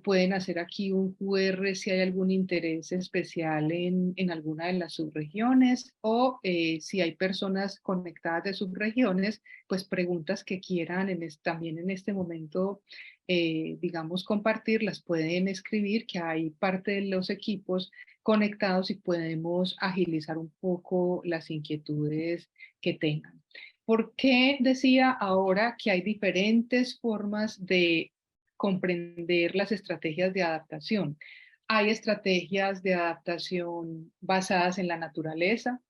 Pueden hacer aquí un QR si hay algún interés especial en alguna de las subregiones o si hay personas conectadas de subregiones, pues preguntas que quieran también en este momento, digamos, compartir, las pueden escribir, que hay parte de los equipos conectados y podemos agilizar un poco las inquietudes que tengan. ¿Por qué decía ahora que hay diferentes formas de comprender las estrategias de adaptación? Hay estrategias de adaptación basadas en la naturaleza,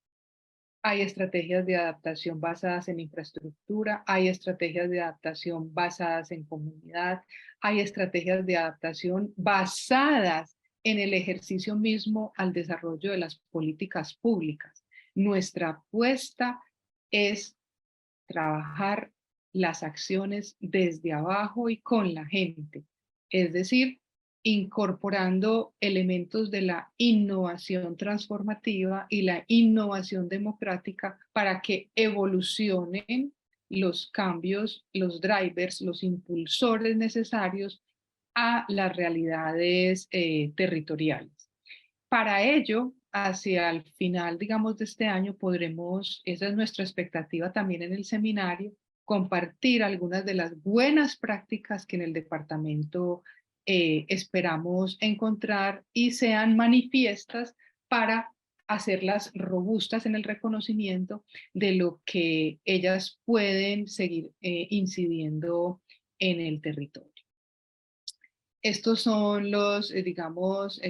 hay estrategias de adaptación basadas en infraestructura, hay estrategias de adaptación basadas en comunidad, hay estrategias de adaptación basadas en el ejercicio mismo al desarrollo de las políticas públicas. Nuestra apuesta es trabajar las acciones desde abajo y con la gente, es decir, incorporando elementos de la innovación transformativa y la innovación democrática para que evolucionen los cambios, los drivers, los impulsores necesarios a las realidades territoriales. Para ello, hacia el final, digamos, de este año, podremos, esa es nuestra expectativa también en el seminario, compartir algunas de las buenas prácticas que en el departamento esperamos encontrar y sean manifiestas para hacerlas robustas en el reconocimiento de lo que ellas pueden seguir incidiendo en el territorio. Estos son los, digamos,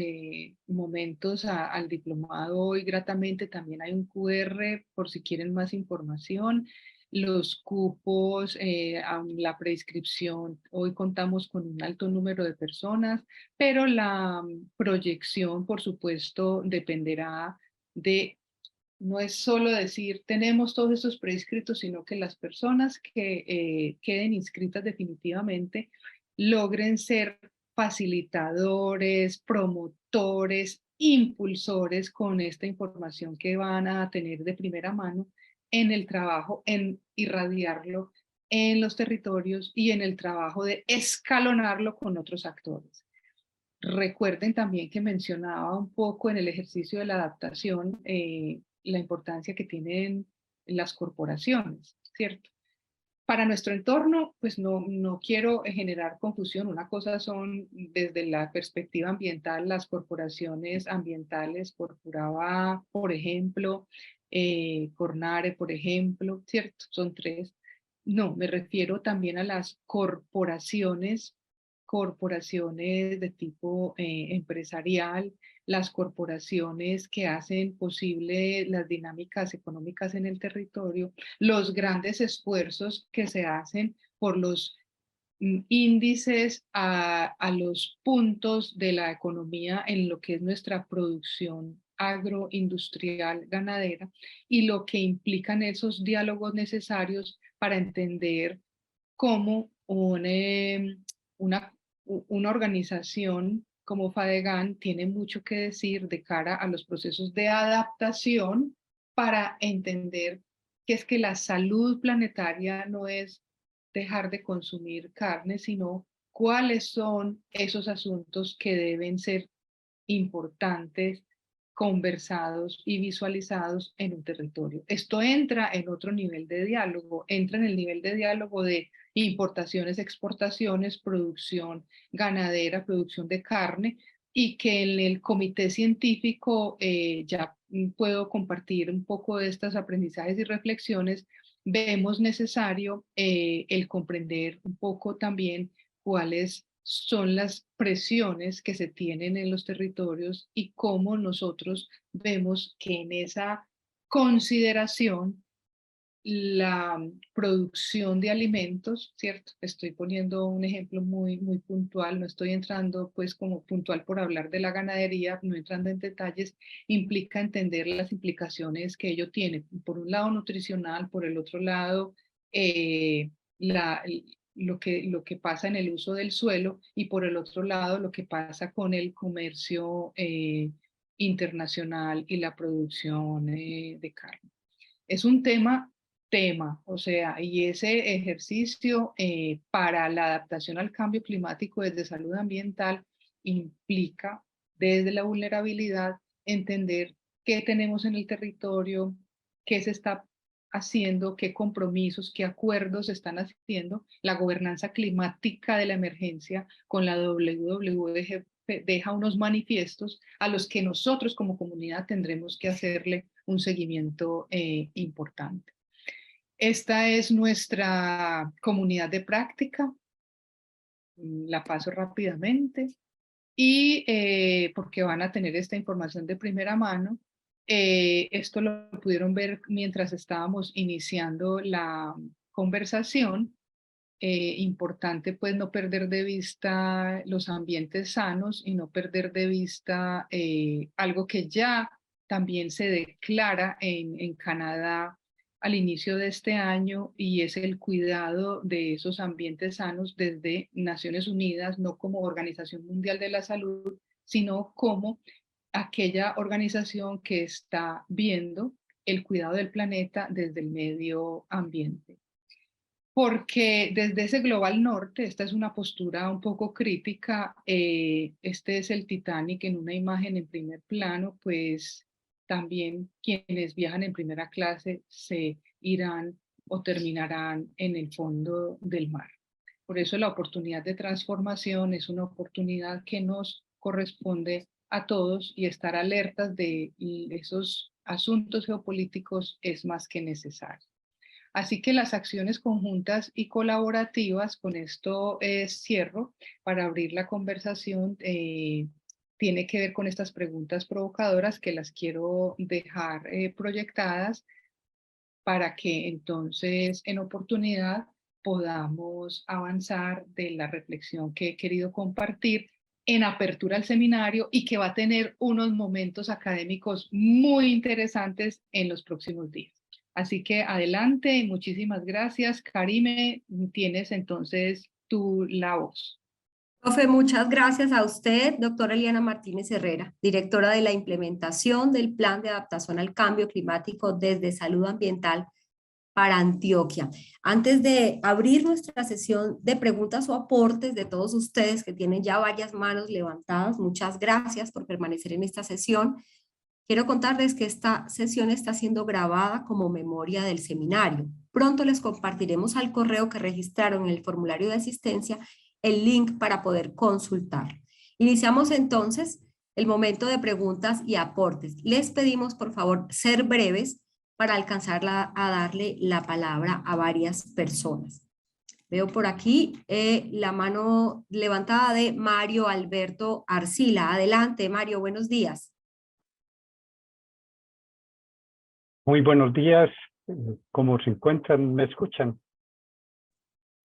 momentos al diplomado hoy gratamente. También hay un QR por si quieren más información. Los cupos, la preinscripción, hoy contamos con un alto número de personas, pero la proyección, por supuesto, dependerá de, no es solo decir tenemos todos estos preinscritos, sino que las personas que queden inscritas definitivamente logren ser facilitadores, promotores, impulsores con esta información que van a tener de primera mano en el trabajo, en irradiarlo en los territorios y en el trabajo de escalonarlo con otros actores. Recuerden también que mencionaba un poco en el ejercicio de la adaptación la importancia que tienen las corporaciones, ¿cierto? Para nuestro entorno, pues no quiero generar confusión. Una cosa son desde la perspectiva ambiental, las corporaciones ambientales, Corporaba, por ejemplo, Cornare, por ejemplo, ¿cierto? Son tres. No, me refiero también a las corporaciones corporaciones de tipo empresarial, las corporaciones que hacen posible las dinámicas económicas en el territorio, los grandes esfuerzos que se hacen por los índices a los puntos de la economía en lo que es nuestra producción agroindustrial ganadera y lo que implican esos diálogos necesarios para entender cómo una organización como FADEGAN tiene mucho que decir de cara a los procesos de adaptación para entender que es que la salud planetaria no es dejar de consumir carne, sino cuáles son esos asuntos que deben ser importantes, conversados y visualizados en un territorio. Esto entra en otro nivel de diálogo, entra en el nivel de diálogo de importaciones, exportaciones, producción ganadera, producción de carne, y que en el comité científico ya puedo compartir un poco de estos aprendizajes y reflexiones. Vemos necesario el comprender un poco también cuáles son las presiones que se tienen en los territorios y cómo nosotros vemos que en esa consideración la producción de alimentos, ¿cierto? Estoy poniendo un ejemplo muy puntual, no estoy entrando pues como puntual por hablar de la ganadería, no entrando en detalles, implica entender las implicaciones que ello tiene, por un lado nutricional, por el otro lado la, lo que pasa en el uso del suelo y por el otro lado lo que pasa con el comercio internacional y la producción de carne. Es un tema, o sea, y ese ejercicio para la adaptación al cambio climático desde salud ambiental implica desde la vulnerabilidad entender qué tenemos en el territorio, qué se está haciendo, qué compromisos, qué acuerdos se están haciendo. La gobernanza climática de la emergencia con la WWF deja unos manifiestos a los que nosotros como comunidad tendremos que hacerle un seguimiento importante. Esta es nuestra comunidad de práctica, la paso rápidamente, y porque van a tener esta información de primera mano. Esto lo pudieron ver mientras estábamos iniciando la conversación. Importante pues no perder de vista los ambientes sanos y no perder de vista algo que ya también se declara en Canadá al inicio de este año, y es el cuidado de esos ambientes sanos desde Naciones Unidas, no como Organización Mundial de la Salud, sino como aquella organización que está viendo el cuidado del planeta desde el medio ambiente. Porque desde ese global norte, esta es una postura un poco crítica, este es el Titanic en una imagen en primer plano, pues también quienes viajan en primera clase se irán o terminarán en el fondo del mar. Por eso la oportunidad de transformación es una oportunidad que nos corresponde a todos, y estar alertas de esos asuntos geopolíticos es más que necesario. Así que las acciones conjuntas y colaborativas, con esto cierro para abrir la conversación, tiene que ver con estas preguntas provocadoras que las quiero dejar proyectadas para que entonces en oportunidad podamos avanzar de la reflexión que he querido compartir en apertura al seminario, y que va a tener unos momentos académicos muy interesantes en los próximos días. Así que adelante y muchísimas gracias. Karime, tienes entonces la voz. Profe, muchas gracias a usted, doctora Eliana Martínez Herrera, directora de la implementación del Plan de Adaptación al Cambio Climático desde Salud Ambiental para Antioquia. Antes de abrir nuestra sesión de preguntas o aportes de todos ustedes que tienen ya varias manos levantadas, muchas gracias por permanecer en esta sesión. Quiero contarles que esta sesión está siendo grabada como memoria del seminario. Pronto les compartiremos al correo que registraron en el formulario de asistencia el link para poder consultar. Iniciamos entonces el momento de preguntas y aportes. Les pedimos por favor ser breves para alcanzar a darle la palabra a varias personas. Veo por aquí la mano levantada de Mario Alberto Arcila. Adelante, Mario, buenos días. Muy buenos días. ¿Cómo se encuentran? ¿Me escuchan?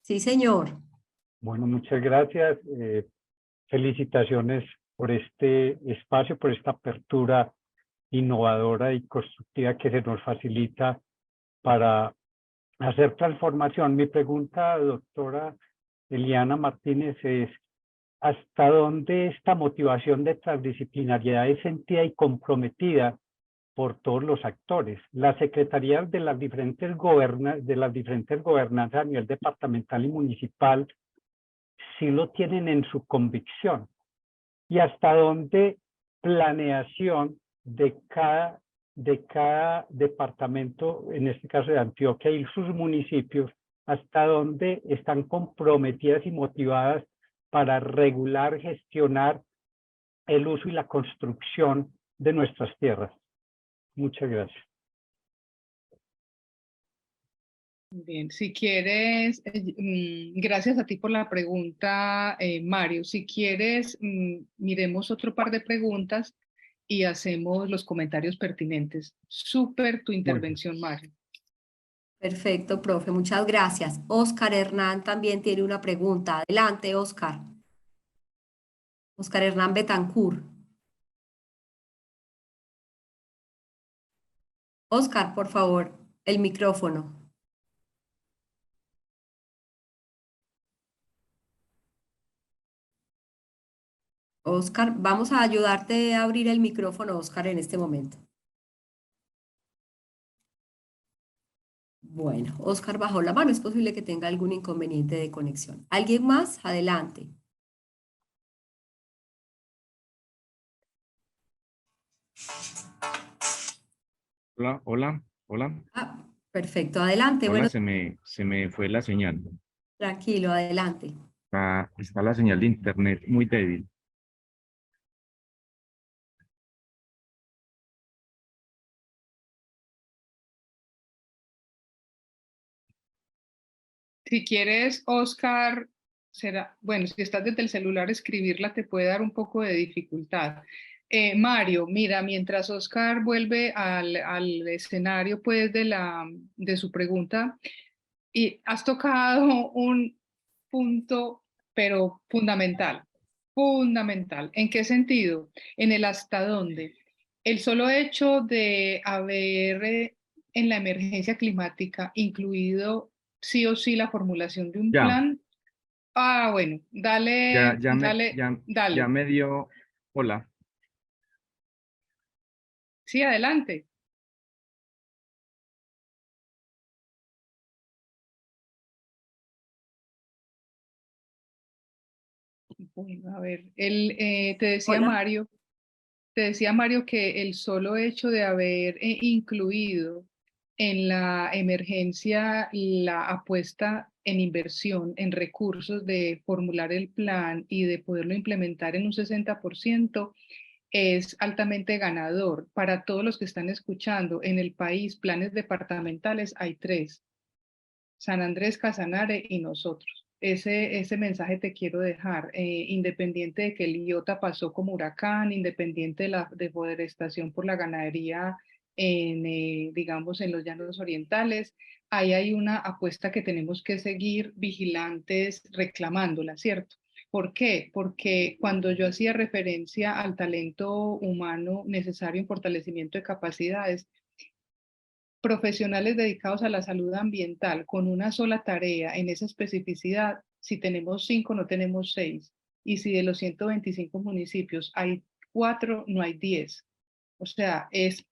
Sí, señor. Bueno, muchas gracias. Felicitaciones por este espacio, por esta apertura innovadora y constructiva que se nos facilita para hacer transformación. Mi pregunta, doctora Eliana Martínez, es ¿hasta dónde esta motivación de transdisciplinariedad es sentida y comprometida por todos los actores? Las secretarías de las diferentes gobernanzas a nivel departamental y municipal sí lo tienen en su convicción. ¿Y hasta dónde planeación de cada departamento, en este caso de Antioquia y sus municipios, hasta dónde están comprometidas y motivadas para regular, gestionar el uso y la construcción de nuestras tierras? Muchas gracias. Bien, si quieres, gracias a ti por la pregunta, Mario. Si quieres, miremos otro par de preguntas y hacemos los comentarios pertinentes. Súper tu intervención, Mario. Perfecto, profe, muchas gracias. Oscar Hernán también tiene una pregunta. Adelante, Oscar. Oscar Hernán Betancourt. Oscar, por favor, el micrófono. Oscar, vamos a ayudarte a abrir el micrófono, Oscar, en este momento. Bueno, Oscar bajó la mano. Es posible que tenga algún inconveniente de conexión. ¿Alguien más? Adelante. Hola, hola, hola. Ah, perfecto, adelante. Hola, Bueno, se me fue la señal. tranquilo, adelante. Está la señal de internet muy débil. Si quieres, Oscar, será, bueno, si estás desde el celular, escribirla te puede dar un poco de dificultad. Mario, mira, mientras Oscar vuelve al escenario, pues, de su pregunta, y has tocado un punto, pero fundamental, fundamental. ¿En qué sentido? En el hasta dónde. El solo hecho de haber en la emergencia climática incluido sí o sí la formulación de un Ya, plan. Ah, bueno, ya, dale, dale, ya dale. me dio. Hola. Sí, adelante. Bueno, a ver, Hola. te decía Mario que el solo hecho de haber incluido en la emergencia la apuesta en inversión, en recursos de formular el plan y de poderlo implementar en un 60%, es altamente ganador. Para todos los que están escuchando, en el país, planes departamentales hay 3: San Andrés, Casanare y nosotros. Ese mensaje te quiero dejar, independiente de que el Iota pasó como huracán, independiente de la deforestación por la ganadería digamos, en los llanos orientales, ahí hay una apuesta que tenemos que seguir vigilantes reclamándola, ¿cierto? ¿Por qué? Porque cuando yo hacía referencia al talento humano necesario en fortalecimiento de capacidades, profesionales dedicados a la salud ambiental con una sola tarea en esa especificidad, si tenemos 5, no tenemos 6. Y si de los 125 municipios hay 4, no hay 10. O sea, es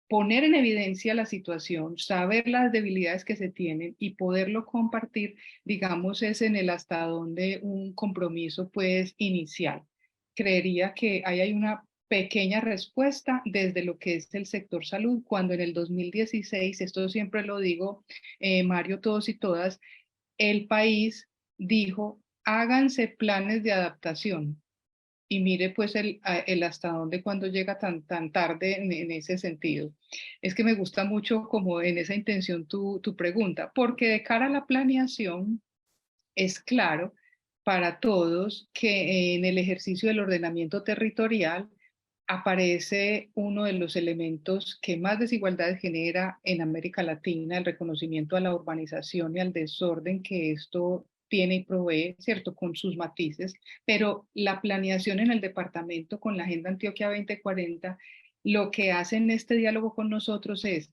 poner en evidencia la situación, saber las debilidades que se tienen y poderlo compartir, digamos, es en el hasta donde un compromiso pues inicial. Creería que ahí hay una pequeña respuesta desde lo que es el sector salud, cuando en el 2016, esto siempre lo digo, Mario, todos y todas, el país dijo, háganse planes de adaptación. Y mire pues el hasta dónde cuando llega tan tarde en ese sentido. Es que me gusta mucho como en esa intención tu pregunta, porque de cara a la planeación, es claro para todos que en el ejercicio del ordenamiento territorial aparece uno de los elementos que más desigualdades genera en América Latina, el reconocimiento a la urbanización y al desorden que esto tiene y provee, ¿cierto? Con sus matices, pero la planeación en el departamento con la Agenda Antioquia 2040, lo que hace en este diálogo con nosotros es,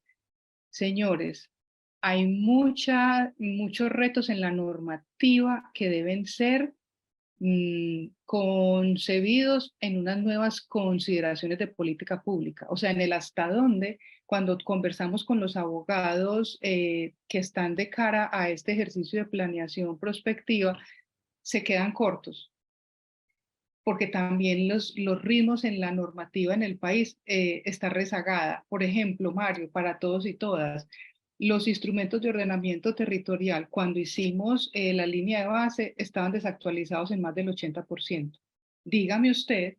señores, hay muchos retos en la normativa que deben ser concebidos en unas nuevas consideraciones de política pública, o sea, en el hasta dónde, cuando conversamos con los abogados que están de cara a este ejercicio de planeación prospectiva, se quedan cortos, porque también los ritmos en la normativa en el país está rezagada. Por ejemplo, Mario, para todos y todas, los instrumentos de ordenamiento territorial, cuando hicimos la línea de base, estaban desactualizados en más del 80%. Dígame usted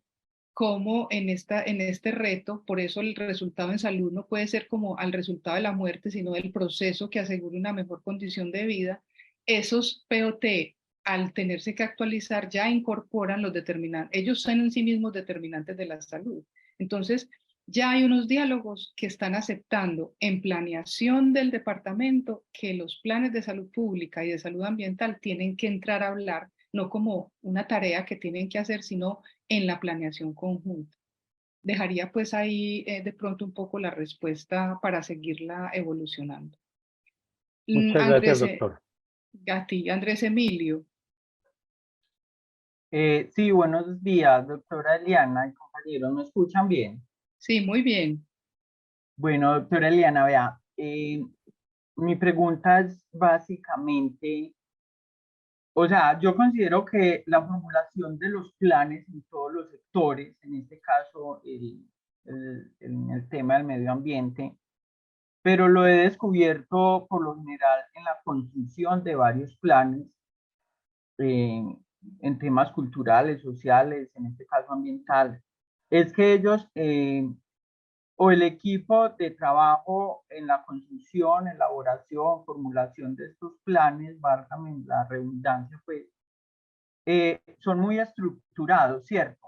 cómo en este reto, por eso el resultado en salud no puede ser como al resultado de la muerte, sino del proceso que asegure una mejor condición de vida, esos POT al tenerse que actualizar ya incorporan los determinantes, ellos son en sí mismos determinantes de la salud. Entonces, ya hay unos diálogos que están aceptando en planeación del departamento que los planes de salud pública y de salud ambiental tienen que entrar a hablar, no como una tarea que tienen que hacer, sino en la planeación conjunta. Dejaría pues ahí de pronto un poco la respuesta para seguirla evolucionando. Muchas gracias, doctor. A ti, Andrés Emilio. Sí, buenos días, doctora Eliana y compañeros, ¿me escuchan bien? Sí, muy bien. Bueno, doctora Eliana, vea, mi pregunta es básicamente, o sea, yo considero que la formulación de los planes en todos los sectores, en este caso en el tema del medio ambiente, pero lo he descubierto por lo general en la construcción de varios planes, en temas culturales, sociales, en este caso ambientales, es que ellos o el equipo de trabajo en la construcción, elaboración, formulación de estos planes, válgame la redundancia, pues, son muy estructurados, ¿cierto?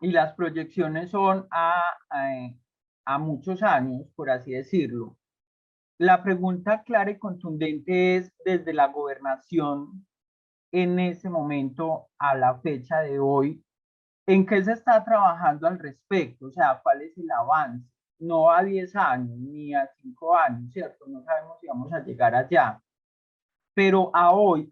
Y las proyecciones son a muchos años, por así decirlo. La pregunta clara y contundente es desde la gobernación en ese momento a la fecha de hoy, ¿en qué se está trabajando al respecto? O sea, ¿cuál es el avance? No a 10 años ni a 5 años, ¿cierto? No sabemos si vamos a llegar allá. Pero a hoy,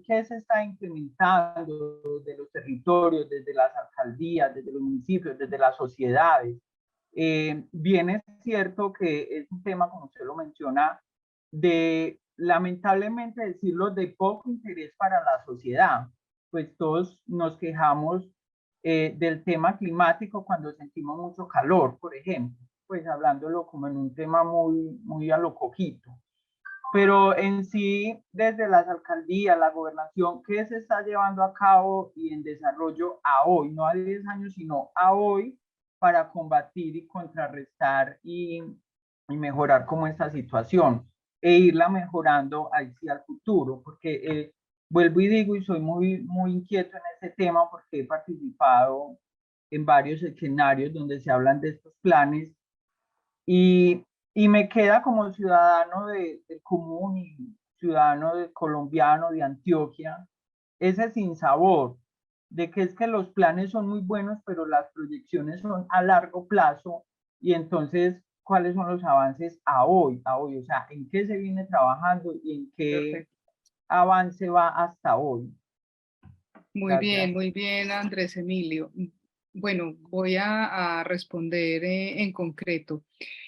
¿qué se está implementando desde los territorios, desde las alcaldías, desde los municipios, desde las sociedades? Bien es cierto que es un tema, como usted lo menciona, de lamentablemente decirlo, de poco interés para la sociedad, pues todos nos quejamos del tema climático cuando sentimos mucho calor, por ejemplo, pues hablándolo como en un tema muy a lo coquito. Pero en sí, desde las alcaldías, la gobernación, ¿qué se está llevando a cabo y en desarrollo a hoy? No a 10 años, sino a hoy, para combatir y contrarrestar y mejorar como esta situación e irla mejorando hacia el futuro, porque vuelvo y digo, y soy muy inquieto en este tema porque he participado en varios escenarios donde se hablan de estos planes y me queda como ciudadano del común y ciudadano colombiano de Antioquia ese sinsabor de que es que los planes son muy buenos, pero las proyecciones son a largo plazo y entonces, ¿cuáles son los avances a hoy? O sea, ¿en qué se viene trabajando y en qué avance va hasta hoy? Gracias. Muy bien, Andrés Emilio. Bueno, voy a responder en concreto.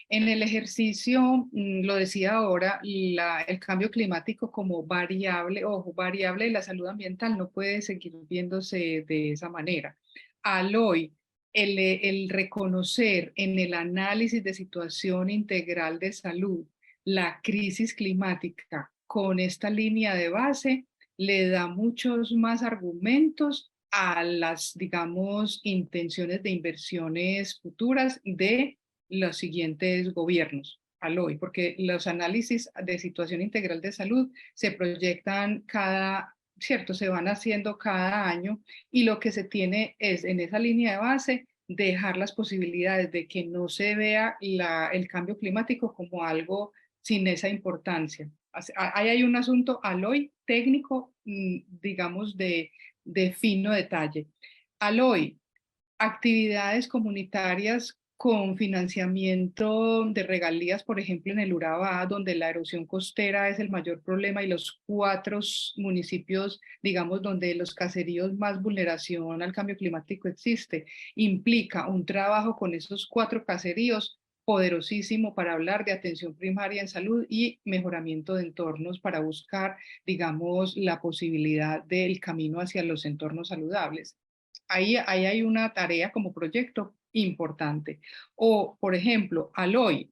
En el ejercicio, lo decía ahora, el cambio climático como variable, ojo, variable de la salud ambiental no puede seguir viéndose de esa manera. Al hoy, el reconocer en el análisis de situación integral de salud la crisis climática con esta línea de base, le da muchos más argumentos a las, digamos, intenciones de inversiones futuras de los siguientes gobiernos al hoy, porque los análisis de situación integral de salud se proyectan cada ¿cierto? Se van haciendo cada año y lo que se tiene es en esa línea de base dejar las posibilidades de que no se vea el cambio climático como algo sin esa importancia. Ahí hay un asunto al hoy técnico, digamos, de fino detalle. Al hoy, actividades comunitarias con financiamiento de regalías, por ejemplo, en el Urabá, donde la erosión costera es el mayor problema y los 4 municipios, digamos, donde los caseríos más vulneración al cambio climático existe, implica un trabajo con esos 4 caseríos poderosísimo para hablar de atención primaria en salud y mejoramiento de entornos para buscar, digamos, la posibilidad del camino hacia los entornos saludables. Ahí hay una tarea como proyecto importante. O, por ejemplo, al hoy,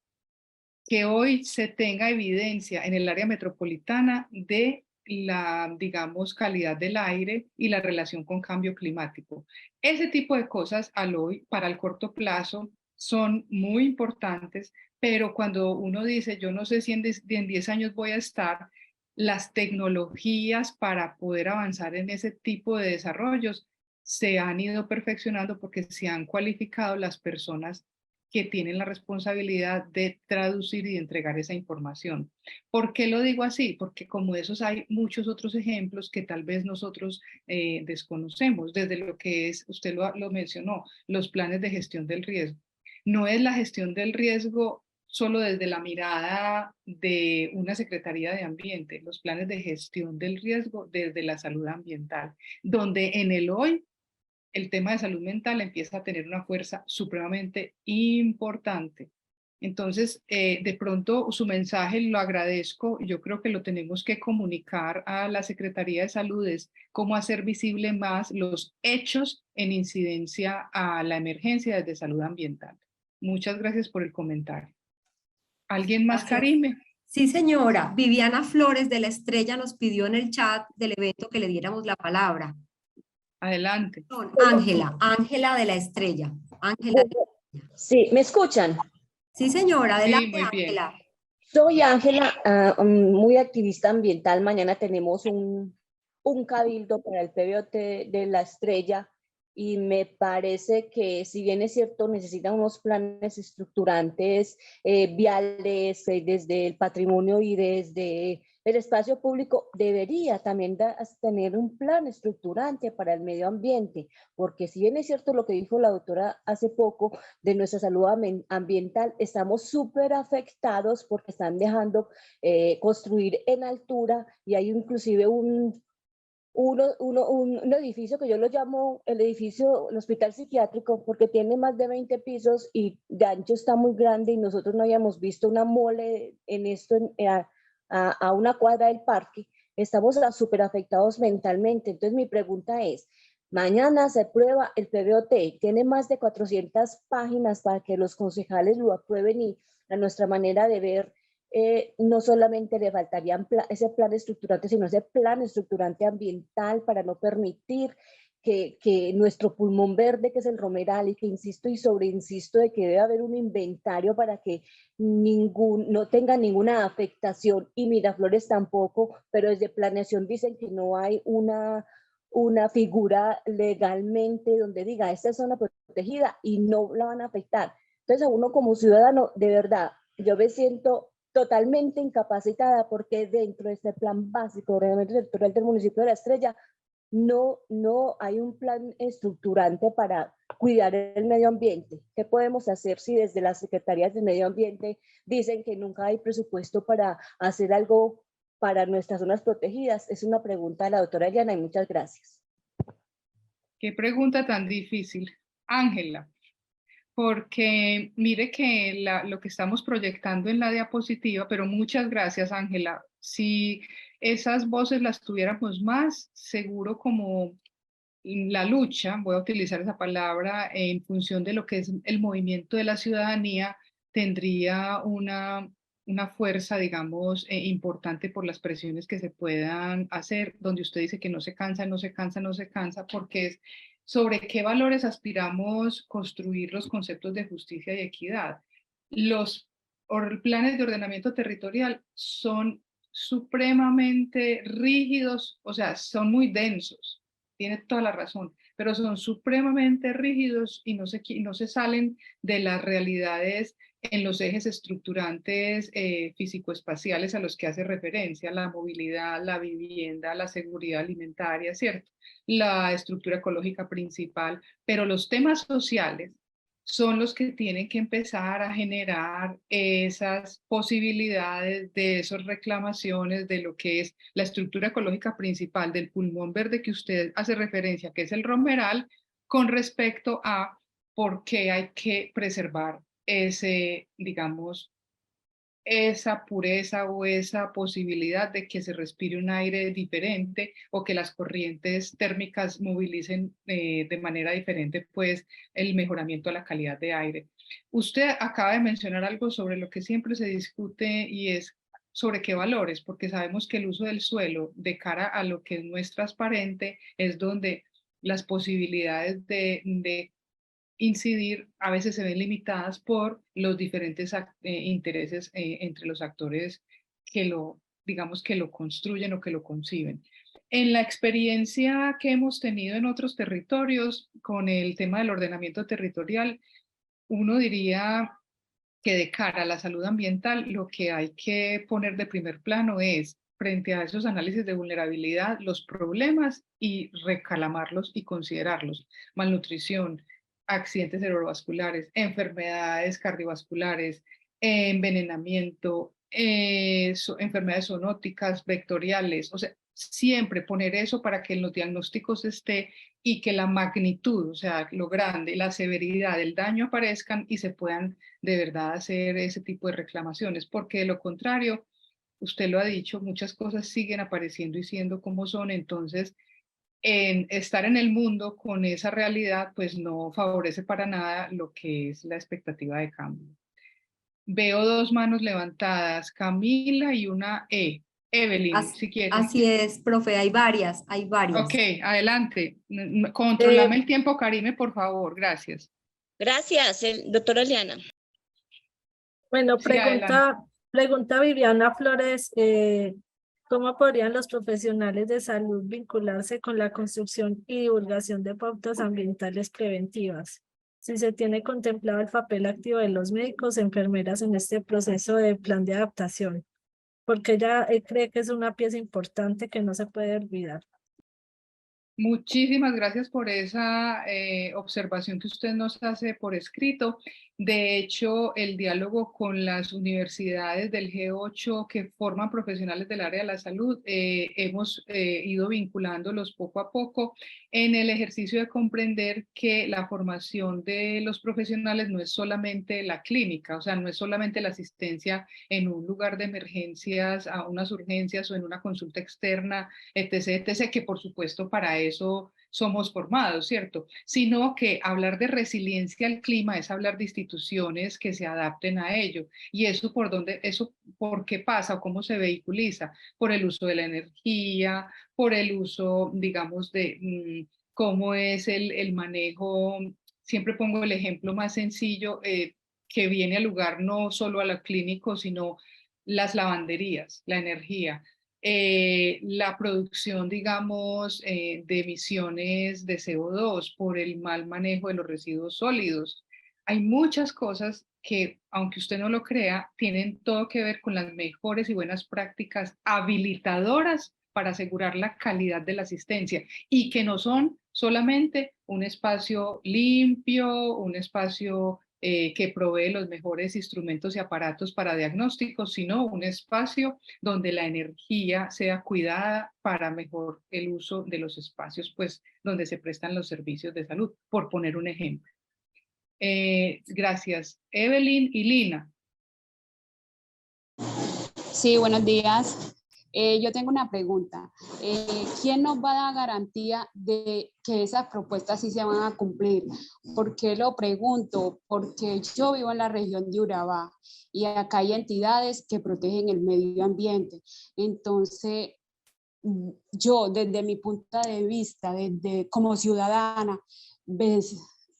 que hoy se tenga evidencia en el área metropolitana de la, digamos, calidad del aire y la relación con cambio climático. Ese tipo de cosas al hoy, para el corto plazo, son muy importantes, pero cuando uno dice, yo no sé si en 10 años voy a estar, las tecnologías para poder avanzar en ese tipo de desarrollos se han ido perfeccionando porque se han cualificado las personas que tienen la responsabilidad de traducir y de entregar esa información. ¿Por qué lo digo así? Porque como esos hay muchos otros ejemplos que tal vez nosotros desconocemos, desde lo que es, usted lo mencionó, los planes de gestión del riesgo. No es la gestión del riesgo solo desde la mirada de una Secretaría de Ambiente, los planes de gestión del riesgo desde la salud ambiental, donde en el hoy el tema de salud mental empieza a tener una fuerza supremamente importante. Entonces, de pronto su mensaje lo agradezco, yo creo que lo tenemos que comunicar a la Secretaría de Salud, es cómo hacer visible más los hechos en incidencia a la emergencia desde salud ambiental. Muchas gracias por el comentario. ¿Alguien más, Gracias. Karime? Sí, señora. Viviana Flores de La Estrella nos pidió en el chat del evento que le diéramos la palabra. Adelante. Ángela de La Estrella. Ángela. Sí, ¿me escuchan? Sí, señora. Adelante, Sí, muy bien. Ángela. Soy Ángela, muy activista ambiental. Mañana tenemos un cabildo para el PBOT de La Estrella y me parece que, si bien es cierto, necesitan unos planes estructurantes, viales, desde el patrimonio y desde el espacio público, debería también tener un plan estructurante para el medio ambiente, porque si bien es cierto lo que dijo la doctora hace poco de nuestra salud ambiental, estamos súper afectados porque están dejando construir en altura y hay inclusive un edificio que yo lo llamo el hospital psiquiátrico, porque tiene más de 20 pisos y de ancho está muy grande, y nosotros no habíamos visto una mole en esto a una cuadra del parque. Estamos súper afectados mentalmente. Entonces mi pregunta es, mañana se aprueba el PBOT, tiene más de 400 páginas para que los concejales lo aprueben, y a nuestra manera de ver, no solamente le faltaría ese plan estructurante, sino ese plan estructurante ambiental para no permitir que nuestro pulmón verde, que es el romeral, y que insisto y sobreinsisto de que debe haber un inventario para que no tenga ninguna afectación, y Miraflores tampoco, pero desde planeación dicen que no hay una figura legalmente donde diga esta es zona protegida y no la van a afectar. Entonces, a uno como ciudadano, de verdad, yo me siento totalmente incapacitada, porque dentro de este plan básico de ordenamiento territorial del municipio de La Estrella no hay un plan estructurante para cuidar el medio ambiente. ¿Qué podemos hacer si desde las secretarías de medio ambiente dicen que nunca hay presupuesto para hacer algo para nuestras zonas protegidas? Es una pregunta de la doctora Eliana, y muchas gracias. Qué pregunta tan difícil, Ángela, porque mire que lo que estamos proyectando en la diapositiva, pero muchas gracias, Ángela. Si esas voces las tuviéramos más, seguro como la lucha, voy a utilizar esa palabra, en función de lo que es el movimiento de la ciudadanía, tendría una fuerza, digamos, importante por las presiones que se puedan hacer, donde usted dice que no se cansa, no se cansa, no se cansa, porque es sobre qué valores aspiramos construir los conceptos de justicia y equidad. Los planes de ordenamiento territorial son supremamente rígidos, o sea, son muy densos, tiene toda la razón, pero son supremamente rígidos y no se salen de las realidades en los ejes estructurantes físico-espaciales a los que hace referencia: la movilidad, la vivienda, la seguridad alimentaria, ¿cierto? La estructura ecológica principal, pero los temas sociales son los que tienen que empezar a generar esas posibilidades de esas reclamaciones de lo que es la estructura ecológica principal del pulmón verde que usted hace referencia, que es el romeral, con respecto a por qué hay que preservar ese, digamos, esa pureza o esa posibilidad de que se respire un aire diferente o que las corrientes térmicas movilicen de manera diferente pues el mejoramiento de la calidad de aire. Usted acaba de mencionar algo sobre lo que siempre se discute y es sobre qué valores, porque sabemos que el uso del suelo de cara a lo que no es transparente es donde las posibilidades de incidir a veces se ven limitadas por los diferentes intereses entre los actores que digamos, que lo construyen o que lo conciben. En la experiencia que hemos tenido en otros territorios con el tema del ordenamiento territorial, uno diría que de cara a la salud ambiental, lo que hay que poner de primer plano es, frente a esos análisis de vulnerabilidad, los problemas y recalamarlos y considerarlos. Malnutrición, accidentes cerebrovasculares, enfermedades cardiovasculares, envenenamiento, enfermedades zoonóticas, vectoriales, o sea, siempre poner eso para que en los diagnósticos esté y que la magnitud, o sea, lo grande, la severidad del daño aparezcan y se puedan de verdad hacer ese tipo de reclamaciones, porque de lo contrario, usted lo ha dicho, muchas cosas siguen apareciendo y siendo como son, entonces estar en el mundo con esa realidad pues no favorece para nada lo que es la expectativa de cambio. Veo dos manos levantadas, Camila y una E. Evelyn, si quieres. Así es, profe, hay varias, hay varias. Ok, adelante. Controlame el tiempo, Karime, por favor, gracias. Gracias, doctora Eliana. Bueno, Sí, adelante. pregunta Viviana Flores, ¿cómo podrían los profesionales de salud vincularse con la construcción y divulgación de pautas ambientales preventivas? Si se tiene contemplado el papel activo de los médicos, enfermeras en este proceso de plan de adaptación, porque ella cree que es una pieza importante que no se puede olvidar. Muchísimas gracias por esa observación que usted nos hace por escrito. De hecho, el diálogo con las universidades del G8 que forman profesionales del área de la salud, hemos ido vinculándolos poco a poco en el ejercicio de comprender que la formación de los profesionales no es solamente la clínica, o sea, no es solamente la asistencia en un lugar de emergencias, a unas urgencias o en una consulta externa, etc., etc., que por supuesto para eso somos formados, ¿cierto? Sino que hablar de resiliencia al clima es hablar de instituciones que se adapten a ello. ¿Y eso por qué pasa o cómo se vehiculiza? Por el uso de la energía, por el uso, digamos, de cómo es el manejo. Siempre pongo el ejemplo más sencillo que viene al lugar no solo a lo clínico, sino las lavanderías, la energía. La producción, digamos, de emisiones de CO2 por el mal manejo de los residuos sólidos. Hay muchas cosas que, aunque usted no lo crea, tienen todo que ver con las mejores y buenas prácticas habilitadoras para asegurar la calidad de la asistencia y que no son solamente un espacio limpio, un espacio que provee los mejores instrumentos y aparatos para diagnósticos, sino un espacio donde la energía sea cuidada para mejor el uso de los espacios, pues, donde se prestan los servicios de salud, por poner un ejemplo. Gracias. Evelyn y Lina. Sí, buenos días. Yo tengo una pregunta. ¿Quién nos va a dar garantía de que esas propuestas sí se van a cumplir? ¿Por qué lo pregunto? Porque yo vivo en la región de Urabá y acá hay entidades que protegen el medio ambiente. Entonces, yo desde mi punto de vista, como ciudadana,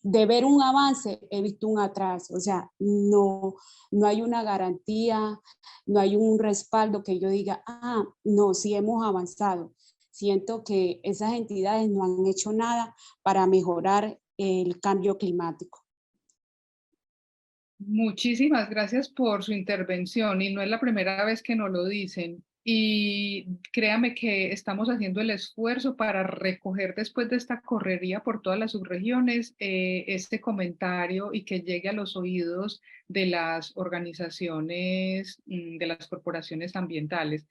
de ver un avance, he visto un atraso. O sea, no hay una garantía, no hay un respaldo que yo diga, ah, no, sí hemos avanzado. Siento que esas entidades no han hecho nada para mejorar el cambio climático. Muchísimas gracias por su intervención y no es la primera vez que nos lo dicen. Y créame que estamos haciendo el esfuerzo para recoger después de esta correría por todas las subregiones este comentario y que llegue a los oídos de las organizaciones, de las corporaciones ambientales,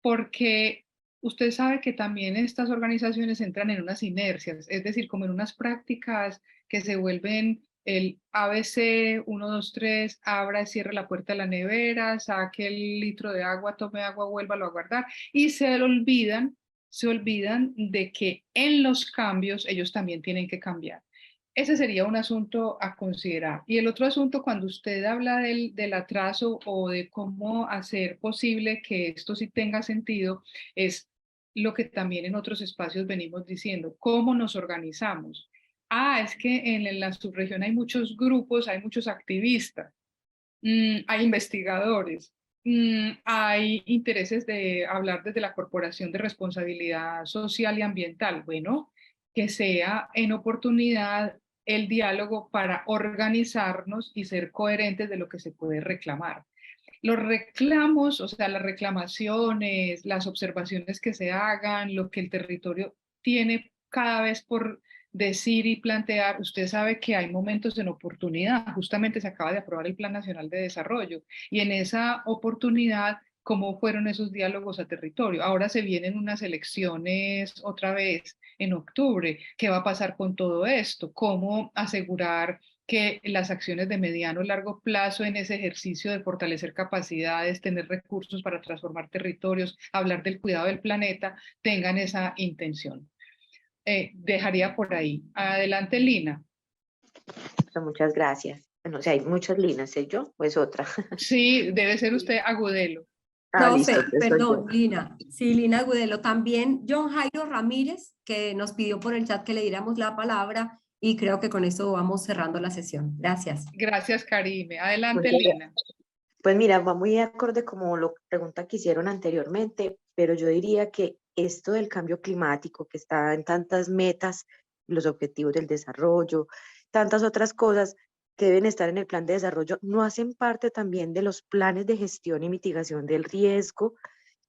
porque usted sabe que también estas organizaciones entran en unas inercias, es decir, como en unas prácticas que se vuelven el ABC 1, 2, 3, abra y cierre la puerta de la nevera, saque el litro de agua, tome agua, vuélvalo a guardar, y se olvidan de que en los cambios ellos también tienen que cambiar. Ese sería un asunto a considerar. Y el otro asunto, cuando usted habla del atraso o de cómo hacer posible que esto sí tenga sentido, es lo que también en otros espacios venimos diciendo, cómo nos organizamos. Ah, es que en la subregión hay muchos grupos, hay muchos activistas, hay investigadores, hay intereses de hablar desde la Corporación de Responsabilidad Social y Ambiental. Bueno, que sea en oportunidad el diálogo para organizarnos y ser coherentes de lo que se puede reclamar. Los reclamos, o sea, las reclamaciones, las observaciones que se hagan, lo que el territorio tiene cada vez por decir y plantear, usted sabe que hay momentos en oportunidad, justamente se acaba de aprobar el Plan Nacional de Desarrollo y en esa oportunidad, ¿cómo fueron esos diálogos a territorio? Ahora se vienen unas elecciones otra vez en octubre, ¿qué va a pasar con todo esto? ¿Cómo asegurar que las acciones de mediano y largo plazo en ese ejercicio de fortalecer capacidades, tener recursos para transformar territorios, hablar del cuidado del planeta, tengan esa intención? Dejaría por ahí. Adelante, Lina. Muchas gracias. Bueno, o sea, hay muchas Linas, ¿sé yo? ¿O es otra? Sí, debe ser usted Agudelo. Ah, listo, Perdón, Lina. Sí, Lina Agudelo. También John Jairo Ramírez, que nos pidió por el chat que le diéramos la palabra y creo que con eso vamos cerrando la sesión. Gracias. Gracias, Karime. Adelante, Lina. Pues mira, va muy de acorde como la pregunta que hicieron anteriormente, pero yo diría que esto del cambio climático que está en tantas metas, los objetivos del desarrollo, tantas otras cosas que deben estar en el plan de desarrollo, no hacen parte también de los planes de gestión y mitigación del riesgo,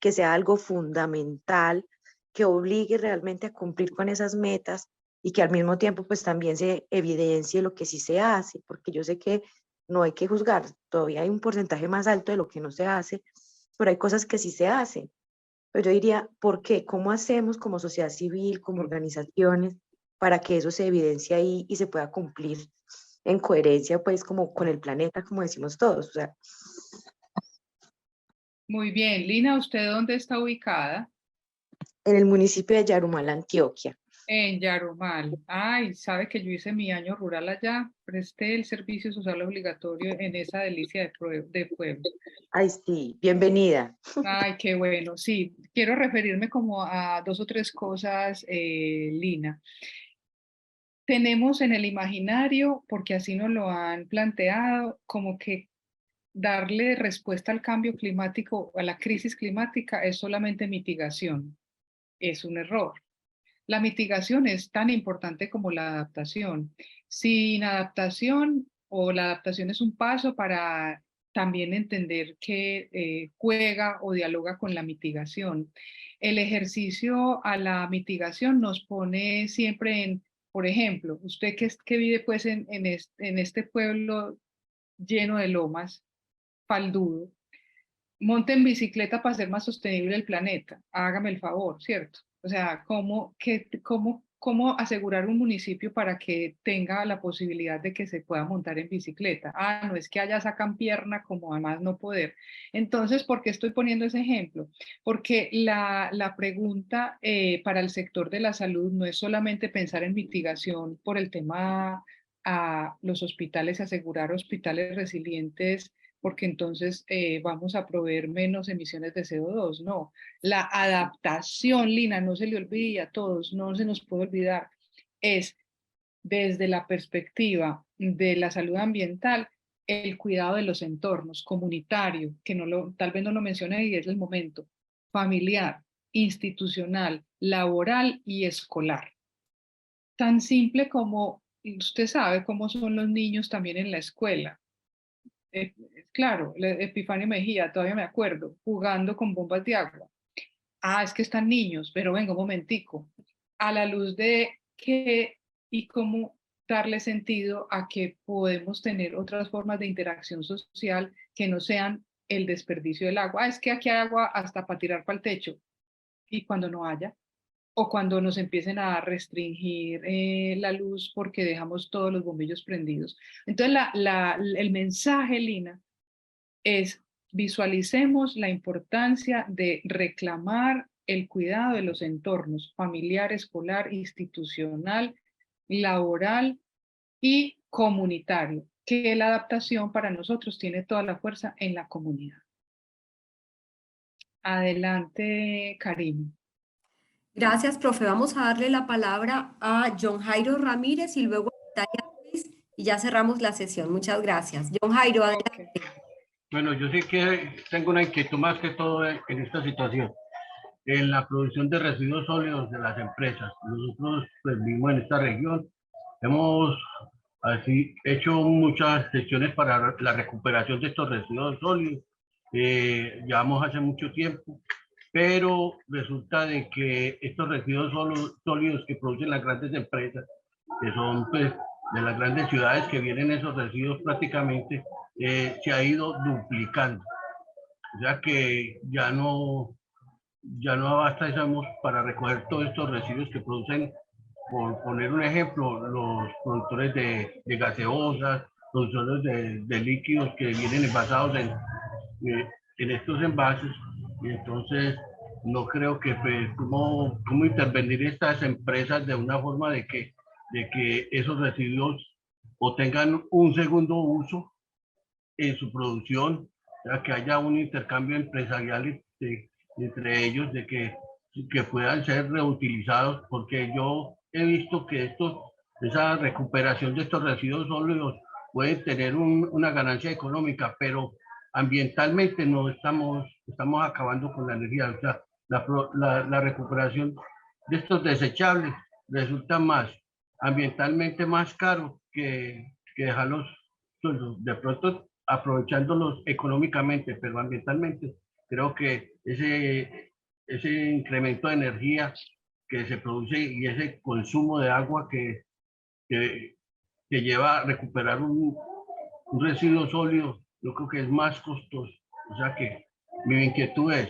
que sea algo fundamental, que obligue realmente a cumplir con esas metas y que al mismo tiempo pues también se evidencie lo que sí se hace, porque yo sé que no hay que juzgar, todavía hay un porcentaje más alto de lo que no se hace, pero hay cosas que sí se hacen. Pero yo diría, ¿por qué? ¿Cómo hacemos como sociedad civil, como organizaciones, para que eso se evidencie ahí y se pueda cumplir en coherencia, pues, como con el planeta, como decimos todos? O sea. Muy bien. Lina, ¿usted dónde está ubicada? En el municipio de Yarumal, Antioquia. En Yarumal. Ay, sabe que yo hice mi año rural allá, presté el servicio social obligatorio en esa delicia de pueblo. Ay, sí, bienvenida. Ay, qué bueno. Sí, quiero referirme como a 2 o 3 cosas, Lina. Tenemos en el imaginario, porque así nos lo han planteado, como que darle respuesta al cambio climático, a la crisis climática, es solamente mitigación. Es un error. La mitigación es tan importante como la adaptación. Sin adaptación, o la adaptación es un paso para también entender que juega o dialoga con la mitigación. El ejercicio a la mitigación nos pone siempre en, por ejemplo, usted que vive pues en este pueblo lleno de lomas, faldudo, monte en bicicleta para hacer más sostenible el planeta. Hágame el favor, ¿cierto? O sea, ¿cómo asegurar un municipio para que tenga la posibilidad de que se pueda montar en bicicleta? Ah, no es que allá sacan pierna como además no poder. Entonces, ¿por qué estoy poniendo ese ejemplo? Porque la pregunta para el sector de la salud no es solamente pensar en mitigación por el tema a los hospitales, asegurar hospitales resilientes, porque entonces vamos a proveer menos emisiones de CO2. No, la adaptación, Lina, no se le olvide a todos, no se nos puede olvidar, es desde la perspectiva de la salud ambiental, el cuidado de los entornos comunitario, que tal vez no lo mencioné y es el momento, familiar, institucional, laboral y escolar. Tan simple como usted sabe cómo son los niños también en la escuela. Claro, Epifanio Mejía, todavía me acuerdo, jugando con bombas de agua. Ah, es que están niños, pero venga un momentico. A la luz de qué y cómo darle sentido a que podemos tener otras formas de interacción social que no sean el desperdicio del agua. Ah, es que aquí hay agua hasta para tirar para el techo. Y cuando no haya, o cuando nos empiecen a restringir la luz porque dejamos todos los bombillos prendidos. Entonces, el mensaje, Lina, es visualicemos la importancia de reclamar el cuidado de los entornos familiar, escolar, institucional, laboral y comunitario, que la adaptación para nosotros tiene toda la fuerza en la comunidad. Adelante, Karim. Gracias, profe. Vamos a darle la palabra a John Jairo Ramírez y luego a Natalia Ruiz, y ya cerramos la sesión. Muchas gracias. John Jairo, adelante. Bueno, yo sí que tengo una inquietud más que todo en esta situación. En la producción de residuos sólidos de las empresas. Nosotros pues, vivimos en esta región. Hemos así hecho muchas sesiones para la recuperación de estos residuos sólidos. Llevamos hace mucho tiempo, pero resulta de que estos residuos sólidos que producen las grandes empresas, que son pues, de las grandes ciudades que vienen esos residuos prácticamente, se ha ido duplicando. O sea que ya no abasta, digamos, para recoger todos estos residuos que producen, por poner un ejemplo, los productores de gaseosas, productores de líquidos que vienen envasados en estos envases. Y entonces no creo que pues, cómo intervenir estas empresas de una forma de que esos residuos o tengan un segundo uso en su producción, ya que haya un intercambio empresarial entre ellos, de que puedan ser reutilizados, porque yo he visto que esa recuperación de estos residuos sólidos puede tener una ganancia económica, pero ambientalmente no estamos acabando con la energía. O sea, la recuperación de estos desechables resulta ambientalmente más caro que dejarlos de pronto aprovechándolos económicamente, pero ambientalmente creo que ese incremento de energía que se produce y ese consumo de agua que lleva a recuperar un residuo sólido, yo creo que es más costoso. O sea que mi inquietud es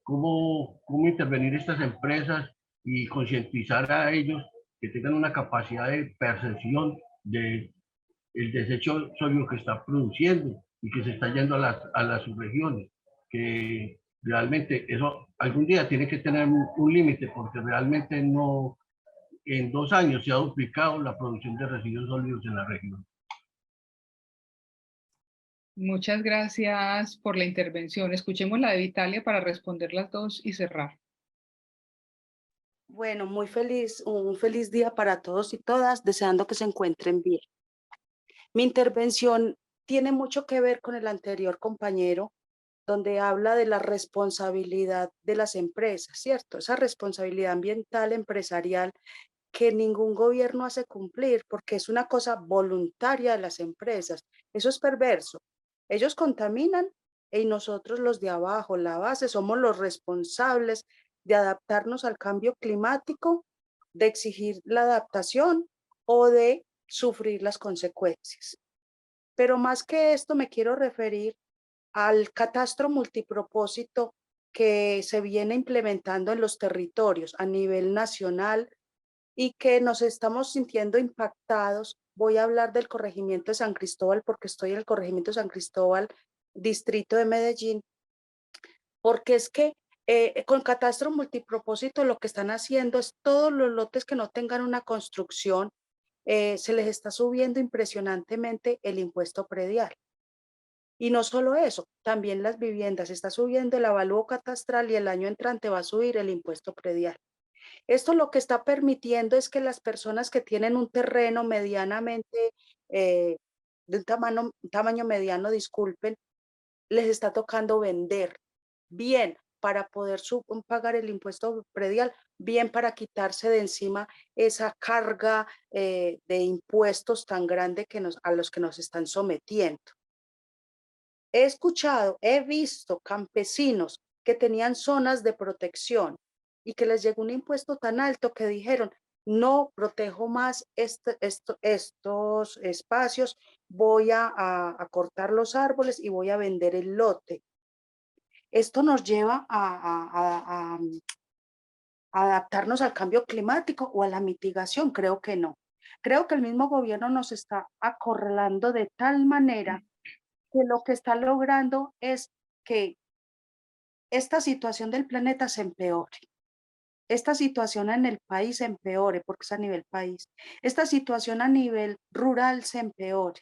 cómo intervenir estas empresas y concientizar a ellos que tengan una capacidad de percepción de el desecho sólido que está produciendo y que se está yendo a las subregiones, que realmente eso algún día tiene que tener un límite, porque realmente no, en 2 años se ha duplicado la producción de residuos sólidos en la región. Muchas gracias por la intervención. Escuchemos la de Vitalia para responder las dos y cerrar. Bueno, un feliz día para todos y todas, deseando que se encuentren bien. Mi intervención tiene mucho que ver con el anterior compañero, donde habla de la responsabilidad de las empresas, ¿cierto? Esa responsabilidad ambiental empresarial que ningún gobierno hace cumplir porque es una cosa voluntaria de las empresas. Eso es perverso. Ellos contaminan y nosotros los de abajo, la base, somos los responsables de adaptarnos al cambio climático, de exigir la adaptación o de sufrir las consecuencias. Pero más que esto me quiero referir al catastro multipropósito que se viene implementando en los territorios a nivel nacional y que nos estamos sintiendo impactados. Voy a hablar del corregimiento de San Cristóbal porque estoy en el corregimiento de San Cristóbal, distrito de Medellín, porque es que con catastro multipropósito lo que están haciendo es todos los lotes que no tengan una construcción, se les está subiendo impresionantemente el impuesto predial. Y no solo eso, también las viviendas, está subiendo el avalúo catastral y el año entrante va a subir el impuesto predial. Esto lo que está permitiendo es que las personas que tienen un terreno medianamente, de un tamaño mediano, disculpen, les está tocando vender, bien para poder pagar el impuesto predial, bien para quitarse de encima esa carga de impuestos tan grande a los que nos están sometiendo. He escuchado, he visto campesinos que tenían zonas de protección y que les llegó un impuesto tan alto que dijeron, no protejo más estos espacios, voy a cortar los árboles y voy a vender el lote. Esto nos lleva a adaptarnos al cambio climático o a la mitigación. Creo que no. Creo que el mismo gobierno nos está acorralando de tal manera que lo que está logrando es que esta situación del planeta se empeore. Esta situación en el país se empeore, porque es a nivel país. Esta situación a nivel rural se empeore.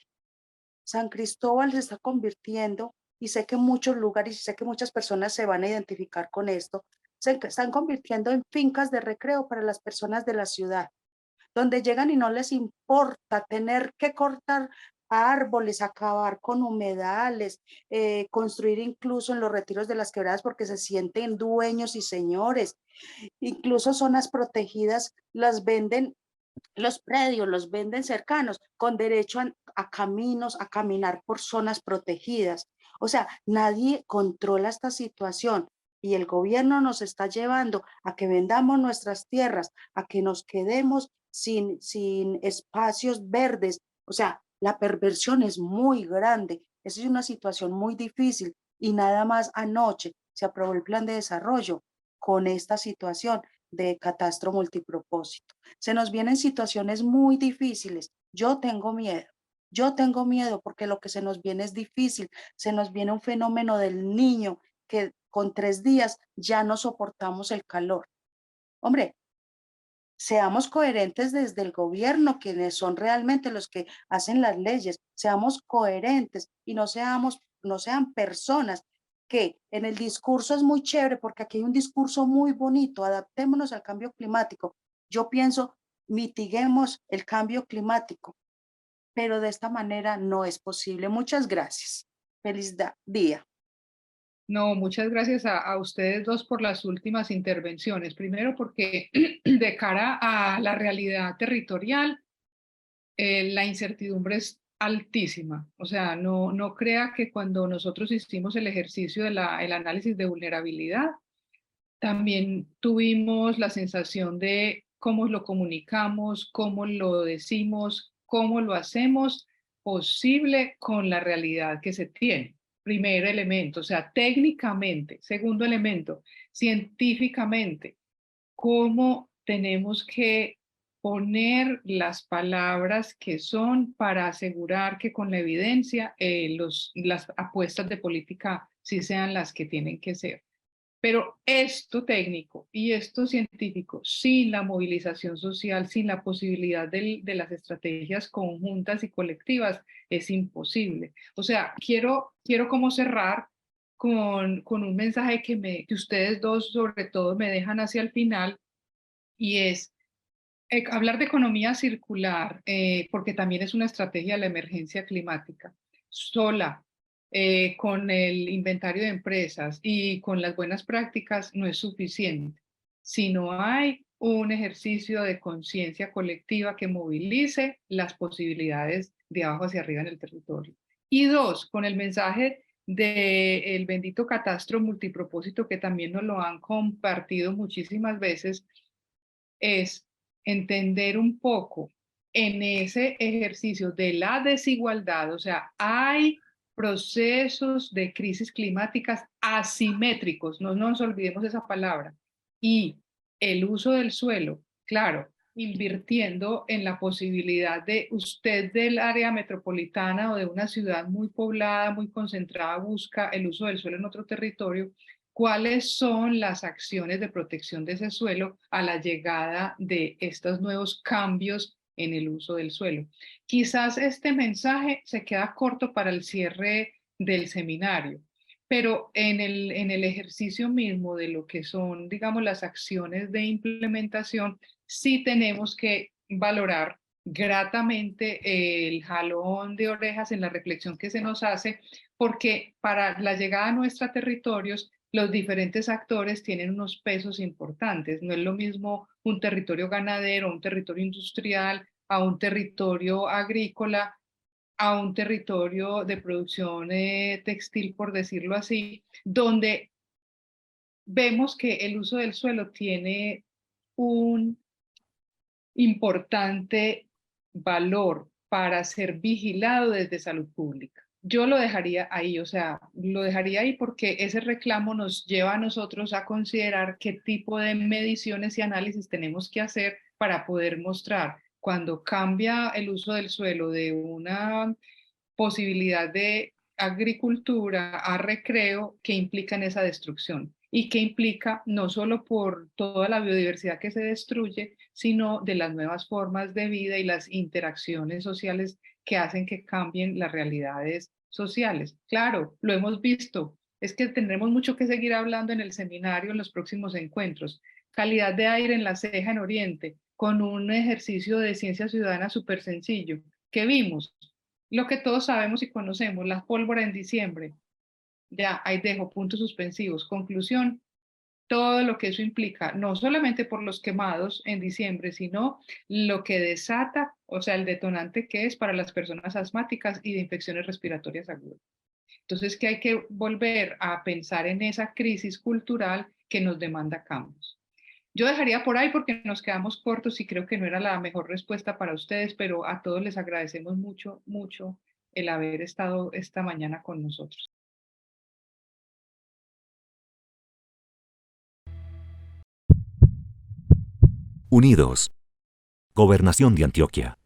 San Cristóbal se está convirtiendo, y sé que muchos lugares, y sé que muchas personas se van a identificar con esto, se están convirtiendo en fincas de recreo para las personas de la ciudad, donde llegan y no les importa tener que cortar árboles, acabar con humedales, construir incluso en los retiros de las quebradas porque se sienten dueños y señores. Incluso zonas protegidas las venden, los predios los venden cercanos, con derecho a caminos, a caminar por zonas protegidas. O sea, nadie controla esta situación y el gobierno nos está llevando a que vendamos nuestras tierras, a que nos quedemos sin espacios verdes. O sea, la perversión es muy grande. Esa es una situación muy difícil y nada más anoche se aprobó el plan de desarrollo con esta situación de catastro multipropósito. Se nos vienen situaciones muy difíciles. Yo tengo miedo porque lo que se nos viene es difícil. Se nos viene un fenómeno del niño que con 3 días ya no soportamos el calor. Hombre, seamos coherentes desde el gobierno, quienes son realmente los que hacen las leyes. Seamos coherentes y no sean personas que en el discurso es muy chévere, porque aquí hay un discurso muy bonito, adaptémonos al cambio climático. Yo pienso, mitiguemos el cambio climático, pero de esta manera no es posible. Muchas gracias. Feliz día. No, muchas gracias a ustedes dos por las últimas intervenciones. Primero porque de cara a la realidad territorial, la incertidumbre es altísima. O sea, no crea que cuando nosotros hicimos el ejercicio del análisis de vulnerabilidad, también tuvimos la sensación de cómo lo comunicamos, cómo lo decimos, cómo lo hacemos posible con la realidad que se tiene. Primer elemento, o sea, técnicamente. Segundo elemento, científicamente, cómo tenemos que poner las palabras que son para asegurar que con la evidencia las apuestas de política sí sean las que tienen que ser. Pero esto técnico y esto científico, sin la movilización social, sin la posibilidad de las estrategias conjuntas y colectivas, es imposible. O sea, quiero como cerrar con un mensaje que ustedes dos sobre todo me dejan hacia el final, y es hablar de economía circular, porque también es una estrategia de la emergencia climática. Sola, con el inventario de empresas y con las buenas prácticas no es suficiente. Si no hay un ejercicio de conciencia colectiva que movilice las posibilidades de abajo hacia arriba en el territorio. Y dos, con el mensaje del bendito catastro multipropósito que también nos lo han compartido muchísimas veces, es entender un poco en ese ejercicio de la desigualdad. O sea, hay procesos de crisis climáticas asimétricos, no nos olvidemos esa palabra, y el uso del suelo, claro, invirtiendo en la posibilidad de usted del área metropolitana o de una ciudad muy poblada, muy concentrada, busca el uso del suelo en otro territorio. ¿Cuáles son las acciones de protección de ese suelo a la llegada de estos nuevos cambios en el uso del suelo? Quizás este mensaje se queda corto para el cierre del seminario, pero en el ejercicio mismo de lo que son, digamos, las acciones de implementación, sí tenemos que valorar gratamente el jalón de orejas en la reflexión que se nos hace, porque para la llegada a nuestros territorios, los diferentes actores tienen unos pesos importantes. No es lo mismo un territorio ganadero, un territorio industrial, a un territorio agrícola, a un territorio de producción textil, por decirlo así, donde vemos que el uso del suelo tiene un importante valor para ser vigilado desde salud pública. Yo lo dejaría ahí, o sea, lo dejaría ahí porque ese reclamo nos lleva a nosotros a considerar qué tipo de mediciones y análisis tenemos que hacer para poder mostrar cuando cambia el uso del suelo de una posibilidad de agricultura a recreo que implican esa destrucción y que implica no solo por toda la biodiversidad que se destruye, sino de las nuevas formas de vida y las interacciones sociales que hacen que cambien las realidades sociales. Claro, lo hemos visto. Es que tendremos mucho que seguir hablando en el seminario, en los próximos encuentros. Calidad de aire en La Ceja, en Oriente, con un ejercicio de ciencia ciudadana súper sencillo. ¿Qué vimos? Lo que todos sabemos y conocemos, la pólvora en diciembre. Ya, ahí dejo puntos suspensivos. Conclusión, todo lo que eso implica, no solamente por los quemados en diciembre, sino lo que desata, o sea, el detonante que es para las personas asmáticas y de infecciones respiratorias agudas. Entonces, que hay que volver a pensar en esa crisis cultural que nos demanda cambios. Yo dejaría por ahí porque nos quedamos cortos y creo que no era la mejor respuesta para ustedes, pero a todos les agradecemos mucho, mucho el haber estado esta mañana con nosotros. Unidos. Gobernación de Antioquia.